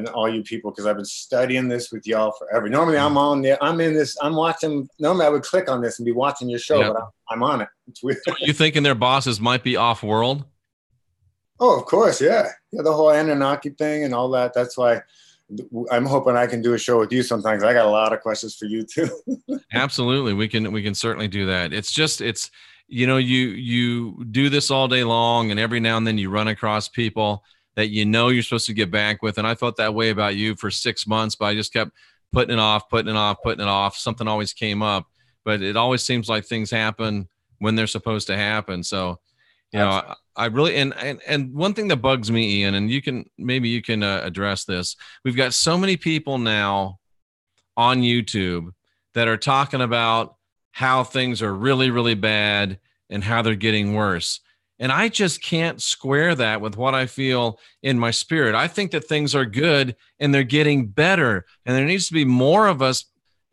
all you people, because I've been studying this with y'all forever. Normally I'm watching. Normally I would click on this and be watching your show, but I'm on it. It's weird. You thinking their bosses might be off-world? Oh, of course, yeah. The whole Anunnaki thing and all that. That's why I'm hoping I can do a show with you sometimes. I got a lot of questions for you too. Absolutely, we can certainly do that. It's you do this all day long, and every now and then you run across people that you're supposed to get back with. And I felt that way about you for 6 months, but I just kept putting it off. Something always came up, but it always seems like things happen when they're supposed to happen. So. I really, and one thing that bugs me, Ian, and maybe you can address this. We've got so many people now on YouTube that are talking about how things are really, really bad and how they're getting worse. And I just can't square that with what I feel in my spirit. I think that things are good and they're getting better. And there needs to be more of us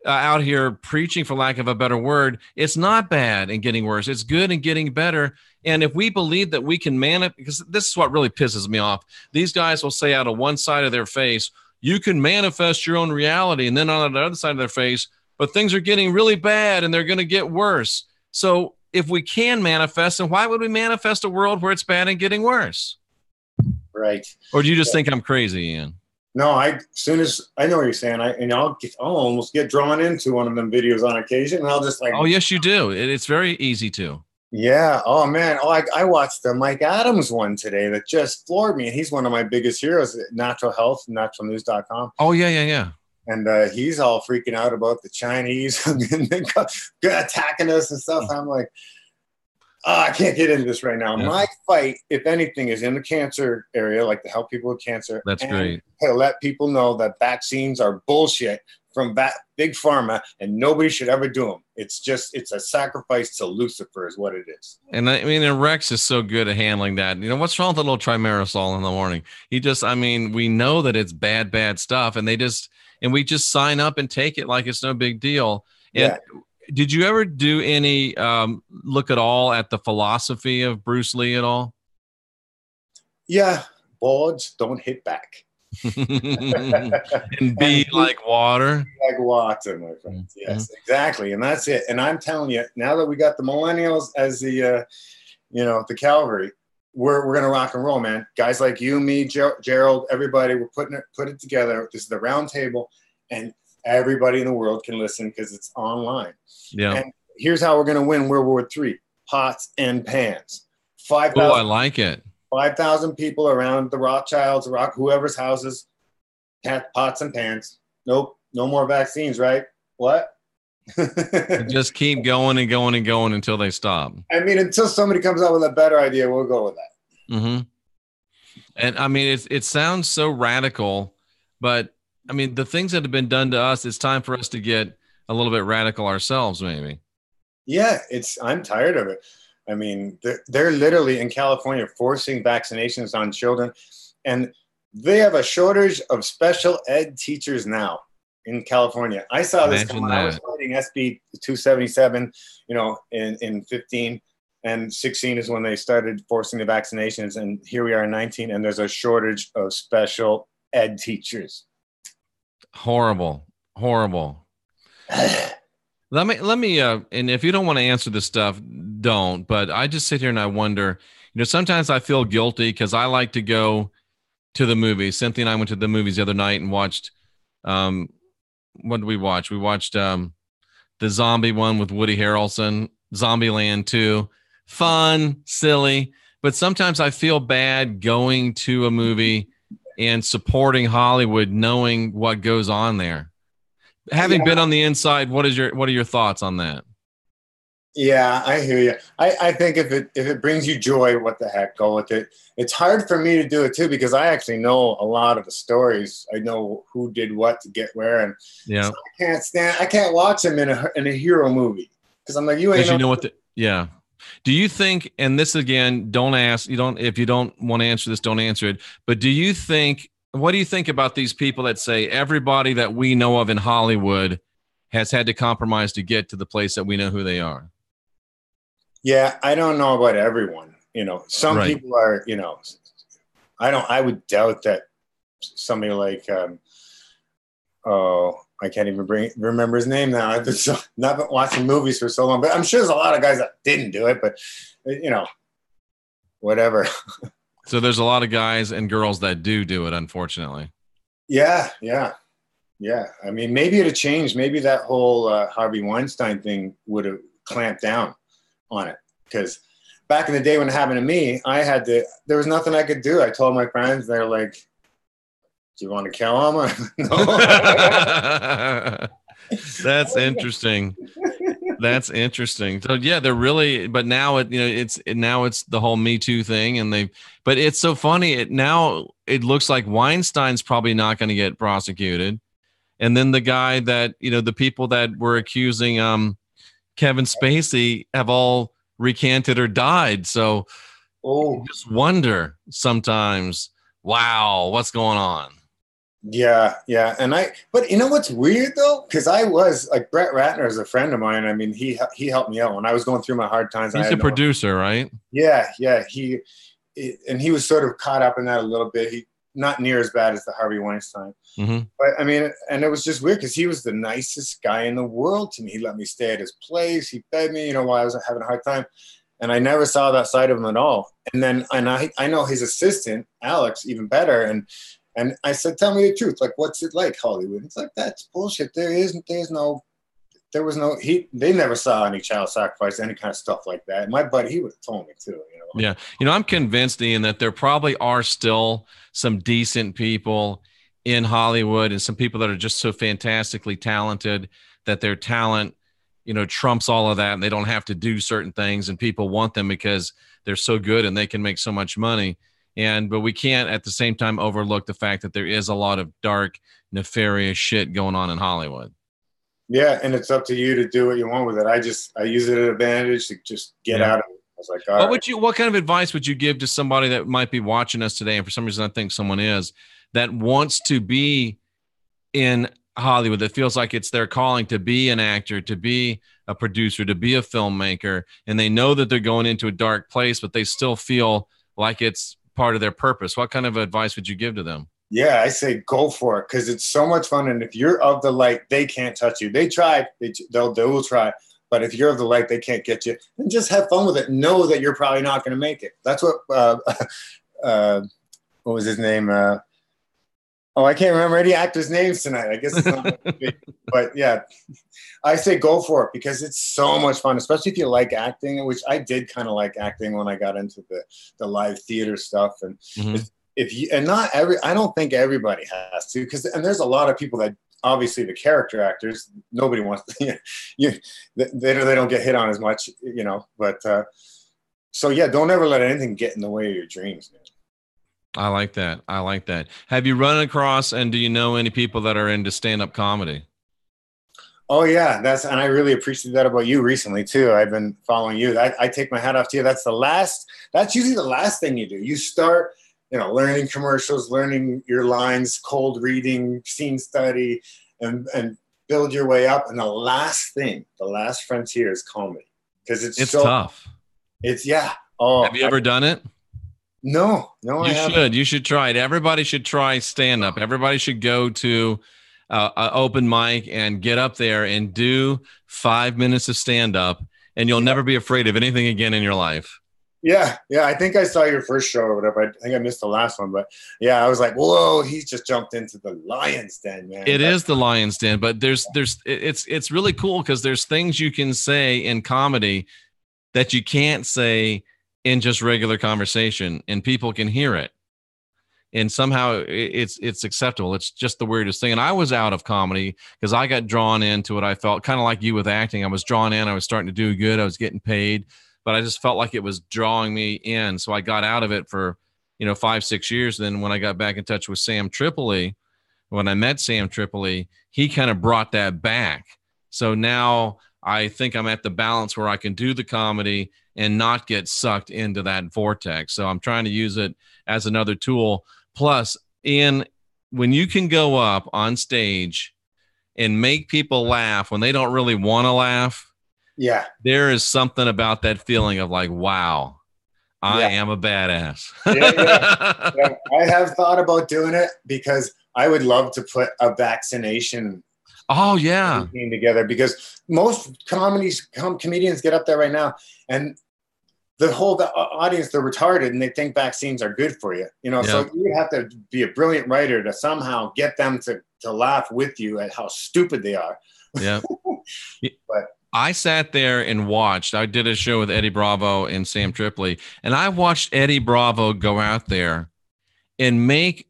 out here preaching, for lack of a better word. It's not bad and getting worse. It's good and getting better. And if we believe that we can because this is what really pisses me off. These guys will say out of one side of their face, you can manifest your own reality. And then on the other side of their face, but things are getting really bad and they're going to get worse. So if we can manifest, then why would we manifest a world where it's bad and getting worse? Right. Or do you just think I'm crazy, Ian? No, as soon as I know what you're saying, I'll almost get drawn into one of them videos on occasion, and I'll just like. Oh, yes, you do. It's very easy to. Yeah. Oh man. Oh, I watched the Mike Adams one today that just floored me. He's one of my biggest heroes at Natural Health, naturalnews.com. Oh yeah. And he's all freaking out about the Chinese attacking us and stuff. I'm like, oh, I can't get into this right now. Yeah. My fight, if anything, is in the cancer area, like to help people with cancer. That's great. To let people know that vaccines are bullshit from big pharma, and nobody should ever do them. It's a sacrifice to Lucifer is what it is. And I mean, and Rex is so good at handling that. You know, what's wrong with a little trimerisol in the morning? We know that it's bad stuff, and we just sign up and take it like it's no big deal. And yeah. Did you ever do any look at all at the philosophy of Bruce Lee at all? Yeah. Boards don't hit back. And be like water. Like water, my friends. Yes, exactly. And that's it. And I'm telling you, now that we got the millennials as the the cavalry, we're gonna rock and roll, man. Guys like you, me, Gerald, everybody, we're put it together. This is the round table, and everybody in the world can listen because it's online. Yeah. And here's how we're gonna win World War III: pots and pans. 5,000. Oh, I like it. 5,000 people around the Rothschilds, whoever's houses, pots and pans. Nope, no more vaccines, right? What? Just keep going and going and going until they stop. I mean, until somebody comes up with a better idea, we'll go with that. Mm-hmm. And I mean, it sounds so radical, but I mean, the things that have been done to us, it's time for us to get a little bit radical ourselves, maybe. Yeah, I'm tired of it. I mean, they're literally in California forcing vaccinations on children, and they have a shortage of special ed teachers now in California. I saw this when I was fighting SB 277, in 15 and 16 is when they started forcing the vaccinations, and here we are in 19, and there's a shortage of special ed teachers. Horrible. Let me, and if you don't want to answer this stuff, don't, but I just sit here and I wonder, sometimes I feel guilty because I like to go to the movies. Cynthia and I went to the movies the other night and watched, what did we watch? We watched the zombie one with Woody Harrelson, Zombieland 2. Fun, silly, but sometimes I feel bad going to a movie and supporting Hollywood, knowing what goes on there. Having been on the inside, what are your thoughts on that? Yeah, I hear you. I think if it brings you joy, what the heck, go with it. It's hard for me to do it too because I actually know a lot of the stories. I know who did what to get where, and yeah, so I can't watch them in a hero movie because I'm like, you ain't. Yeah. Do you think? And this again, don't ask. If you don't want to answer this, don't answer it. But do you think? What do you think about these people that say everybody that we know of in Hollywood has had to compromise to get to the place that we know who they are? Yeah, I don't know about everyone. Some right. people are, I would doubt that somebody like, I can't even remember his name now. I've been not been watching movies for so long, but I'm sure there's a lot of guys that didn't do it, but whatever. So there's a lot of guys and girls that do it, unfortunately. Yeah. I mean, maybe it'd change. Maybe that whole Harvey Weinstein thing would have clamped down on it. Because back in the day when it happened to me, there was nothing I could do. I told my friends, they're like, do you want to kill him? That's interesting. That's interesting. So yeah, they're really, but now it's the whole Me Too thing, but it's so funny. Now it looks like Weinstein's probably not going to get prosecuted, and then the guy that the people that were accusing Kevin Spacey have all recanted or died. So Oh, You just wonder sometimes, wow, what's going on? yeah, yeah. But you know what's weird though? Because I was like, Brett Ratner is a friend of mine. I mean, he helped me out when I was going through my hard times. He's the producer, right? Yeah, yeah. And he was sort of caught up in that a little bit. He not near as bad as the Harvey Weinstein. Mm-hmm. But I mean, and it was just weird because he was the nicest guy in the world to me. He let me stay at his place. He fed me, while I was having a hard time. And I never saw that side of him at all. And then, I know his assistant, Alex, even better. And I said, tell me the truth. Like, what's it like, Hollywood? It's like, that's bullshit. They never saw any child sacrifice, any kind of stuff like that. My buddy, he would have told me too, Yeah. I'm convinced, Ian, that there probably are still some decent people in Hollywood and some people that are just so fantastically talented that their talent, trumps all of that, and they don't have to do certain things, and people want them because they're so good and they can make so much money. But we can't at the same time overlook the fact that there is a lot of dark, nefarious shit going on in Hollywood. Yeah, and it's up to you to do what you want with it. I use it as an advantage to just get out of it. I was like, what kind of advice would you give to somebody that might be watching us today, and for some reason I think someone is, that wants to be in Hollywood, that feels like it's their calling to be an actor, to be a producer, to be a filmmaker, and they know that they're going into a dark place, but they still feel like it's part of their purpose? What kind of advice would you give to them? Yeah, I say go for it because it's so much fun. And if you're of the light, they can't touch you. They try, they will try. But if you're of the light, they can't get you. And just have fun with it. Know that you're probably not going to make it. That's what what was his name? I can't remember any actors' names tonight. I guess it's not big. But yeah, I say go for it because it's so much fun, especially if you like acting, which I did kind of like acting when I got into the live theater stuff. And I don't think everybody has to, and there's a lot of people that obviously the character actors, nobody wants to, they don't get hit on as much, but so yeah, don't ever let anything get in the way of your dreams, man. I like that. Have you run across, and do you know any people that are into stand-up comedy? Oh yeah, and I really appreciate that about you recently too. I've been following you. I take my hat off to you. That's usually the last thing you do. You start, learning commercials, learning your lines, cold reading, scene study, and build your way up. And the last frontier is comedy because it's so tough. Have you ever done it? No, You should try it. Everybody should try stand-up. Everybody should go to an open mic and get up there and do 5 minutes of stand-up, and you'll never be afraid of anything again in your life. Yeah. I think I saw your first show or whatever. I think I missed the last one, but yeah, I was like, whoa, he's just jumped into the lion's den, man. It is the lion's den, but it's really cool because there's things you can say in comedy that you can't say in just regular conversation, and people can hear it. And somehow it's acceptable. It's just the weirdest thing. And I was out of comedy because I got drawn into it. I felt kind of like you with acting. I was drawn in. I was starting to do good. I was getting paid, but I just felt like it was drawing me in. So I got out of it for, 5-6 years. Then when I got back in touch with Sam Tripoli, when I met Sam Tripoli, he kind of brought that back. So now I think I'm at the balance where I can do the comedy and not get sucked into that vortex. So I'm trying to use it as another tool. Plus, when you can go up on stage and make people laugh when they don't really want to laugh, there is something about that feeling of like, wow, I am a badass. Yeah. I have thought about doing it because I would love to put a vaccination routine together, because most comedians get up there right now and the whole audience, they're retarded and they think vaccines are good for you. So you have to be a brilliant writer to somehow get them to laugh with you at how stupid they are. Yeah. But I sat there and watched. I did a show with Eddie Bravo and Sam Tripoli, and I watched Eddie Bravo go out there and make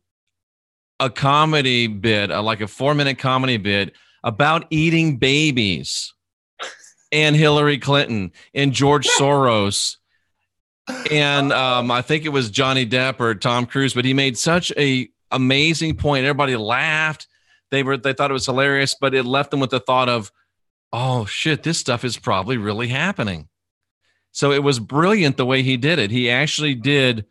a comedy bit, like a 4-minute comedy bit about eating babies and Hillary Clinton and George Soros. And I think it was Johnny Depp or Tom Cruise, but he made such a amazing point. Everybody laughed. They thought it was hilarious, but it left them with the thought of, oh shit, this stuff is probably really happening. So it was brilliant the way he did it. He actually did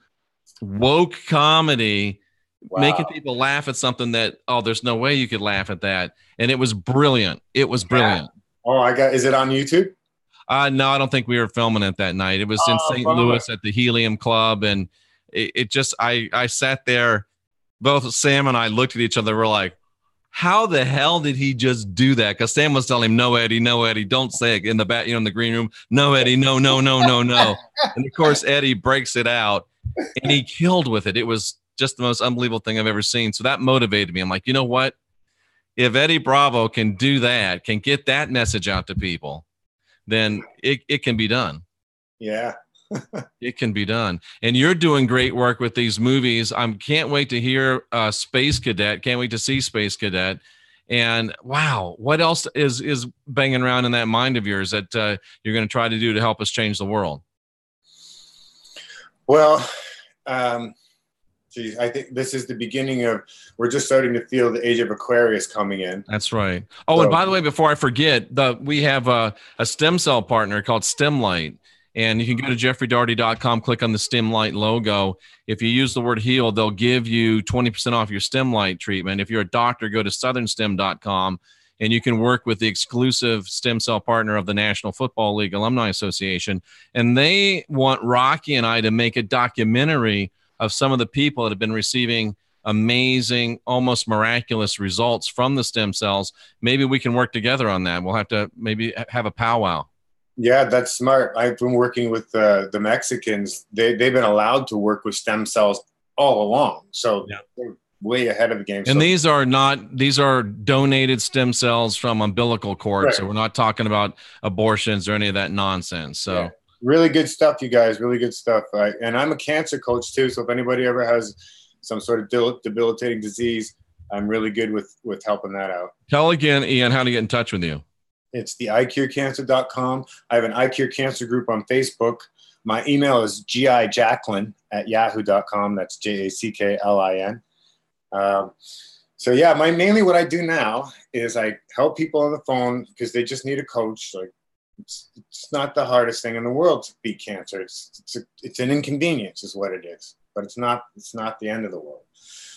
woke comedy, making people laugh at something that, oh, there's no way you could laugh at that. And it was brilliant. It was brilliant. Oh, is it on YouTube? No, I don't think we were filming it that night. It was in St. Louis at the Helium Club. And it just, I sat there, both Sam and I looked at each other. We're like, how the hell did he just do that? Because Sam was telling him, no, Eddie, don't say it in the back, in the green room. No, Eddie, no. And of course, Eddie breaks it out and he killed with it. It was just the most unbelievable thing I've ever seen. So that motivated me. I'm like, you know what? If Eddie Bravo can do that, can get that message out to people, then it can be done. Yeah. It can be done. And you're doing great work with these movies. I can't wait to hear Space Cadet. Can't wait to see Space Cadet. And wow, what else is banging around in that mind of yours that you're going to try to do to help us change the world? Well, I think this is the beginning of, we're just starting to feel the age of Aquarius coming in. That's right. Oh, and by the way, before I forget, we have a stem cell partner called StemLight. And you can go to jeffreydaugherty.com, click on the StemLight logo. If you use the word heal, they'll give you 20% off your StemLight treatment. If you're a doctor, go to southernstem.com, and you can work with the exclusive stem cell partner of the National Football League Alumni Association. And they want Rocky and I to make a documentary of some of the people that have been receiving amazing, almost miraculous results from the stem cells. Maybe we can work together on that. We'll have to maybe have a powwow. Yeah, that's smart. I've been working with the Mexicans. They've been allowed to work with stem cells all along. So they're way ahead of the game. And these are donated stem cells from umbilical cords. Right. So we're not talking about abortions or any of that nonsense. So really good stuff, you guys, really good stuff. And I'm a cancer coach too. So if anybody ever has some sort of debilitating disease, I'm really good with helping that out. Tell again, Ian, how to get in touch with you. It's the iCureCancer.com. I have an iCure Cancer group on Facebook. My email is gijacklin@yahoo.com. That's JACKLIN. So yeah, mainly what I do now is I help people on the phone because they just need a coach. Like it's not the hardest thing in the world to beat cancer. It's an inconvenience is what it is, but it's not the end of the world.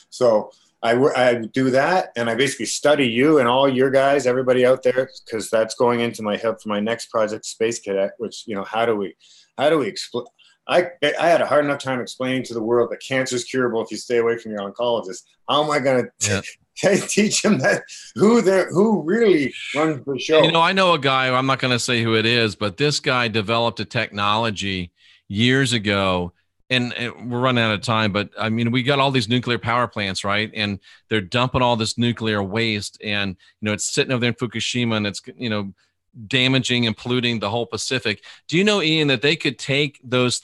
So I do that, and I basically study you and all your guys, everybody out there, because that's going into my help for my next project, Space Cadet. Which how do we explain? I had a hard enough time explaining to the world that cancer is curable if you stay away from your oncologist. How am I going to teach them that who really runs the show? I know a guy. I'm not going to say who it is, but this guy developed a technology years ago. And we're running out of time, but I mean, we got all these nuclear power plants, right? And they're dumping all this nuclear waste, and it's sitting over there in Fukushima, and it's damaging and polluting the whole Pacific. Do you know, Ian, that they could take those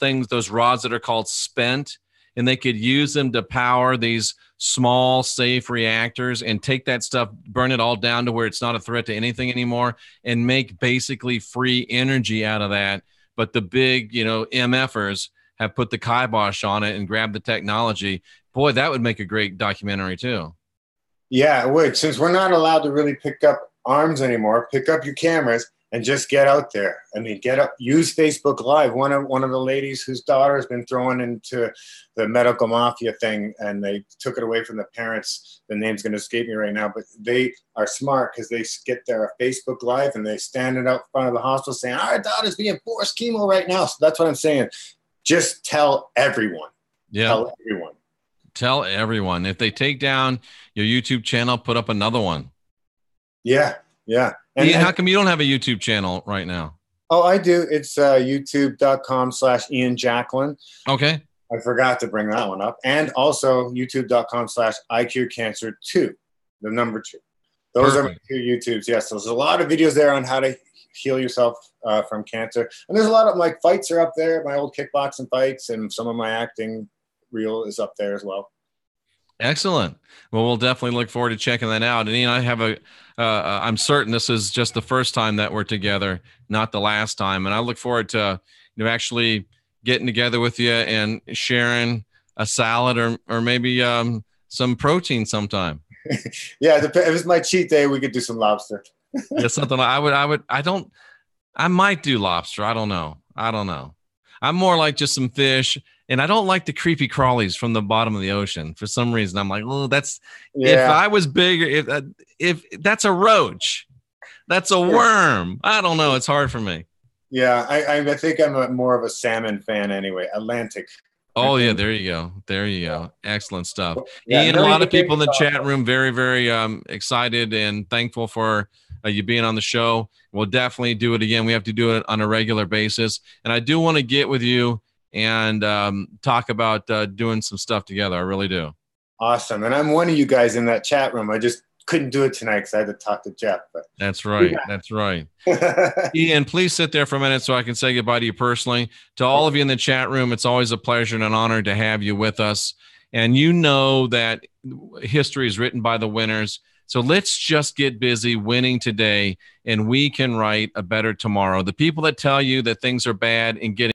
rods that are called spent, and they could use them to power these small, safe reactors, and take that stuff, burn it all down to where it's not a threat to anything anymore, and make basically free energy out of that. But the big, MFers have put the kibosh on it and grabbed the technology. Boy, that would make a great documentary too. Yeah, it would. Since we're not allowed to really pick up arms anymore, pick up your cameras and just get out there. I mean, use Facebook Live. One of the ladies whose daughter has been thrown into the medical mafia thing, and they took it away from the parents. The name's going to escape me right now, but they are smart because they get their Facebook Live and they stand it out in front of the hospital saying, our daughter's being forced chemo right now. So that's what I'm saying. Just tell everyone. Yeah. Tell everyone. If they take down your YouTube channel, put up another one. Yeah. Yeah. And Ian, how come you don't have a YouTube channel right now? Oh, I do. It's youtube.com/Ian Jacklin. Okay. I forgot to bring that one up. And also youtube.com/iCureCancer2, the number 2. Those Perfect. Are my 2 YouTubes. Yes. So there's a lot of videos there on how to heal yourself from cancer. And there's a lot of my fights are up there, my old kickboxing fights, and some of my acting reel is up there as well. Excellent. Well, we'll definitely look forward to checking that out. And Ian, I have I'm certain this is just the first time that we're together, not the last time. And I look forward to, actually getting together with you and sharing a salad or maybe some protein sometime. Yeah. If it's my cheat day, we could do some lobster. Yeah, something I might do lobster. I don't know. I don't know. I'm more like just some fish, and I don't like the creepy crawlies from the bottom of the ocean. For some reason, I'm like, oh, that's if I was bigger, if that's a roach, that's a worm. I don't know. It's hard for me. Yeah, I think I'm more of a salmon fan anyway. Atlantic. Oh yeah, there you go. There you go. Excellent stuff. Yeah, Ian, a lot of people in the chat room very, very excited and thankful for you being on the show. We'll definitely do it again. We have to do it on a regular basis. And I do want to get with you and talk about doing some stuff together. I really do. Awesome. And I'm one of you guys in that chat room. I just couldn't do it tonight because I had to talk to Jeff. But that's right. Yeah. That's right. Ian, please sit there for a minute so I can say goodbye to you personally. To all of you in the chat room, it's always a pleasure and an honor to have you with us. And you know that history is written by the winners. So let's just get busy winning today, and we can write a better tomorrow. The people that tell you that things are bad and getting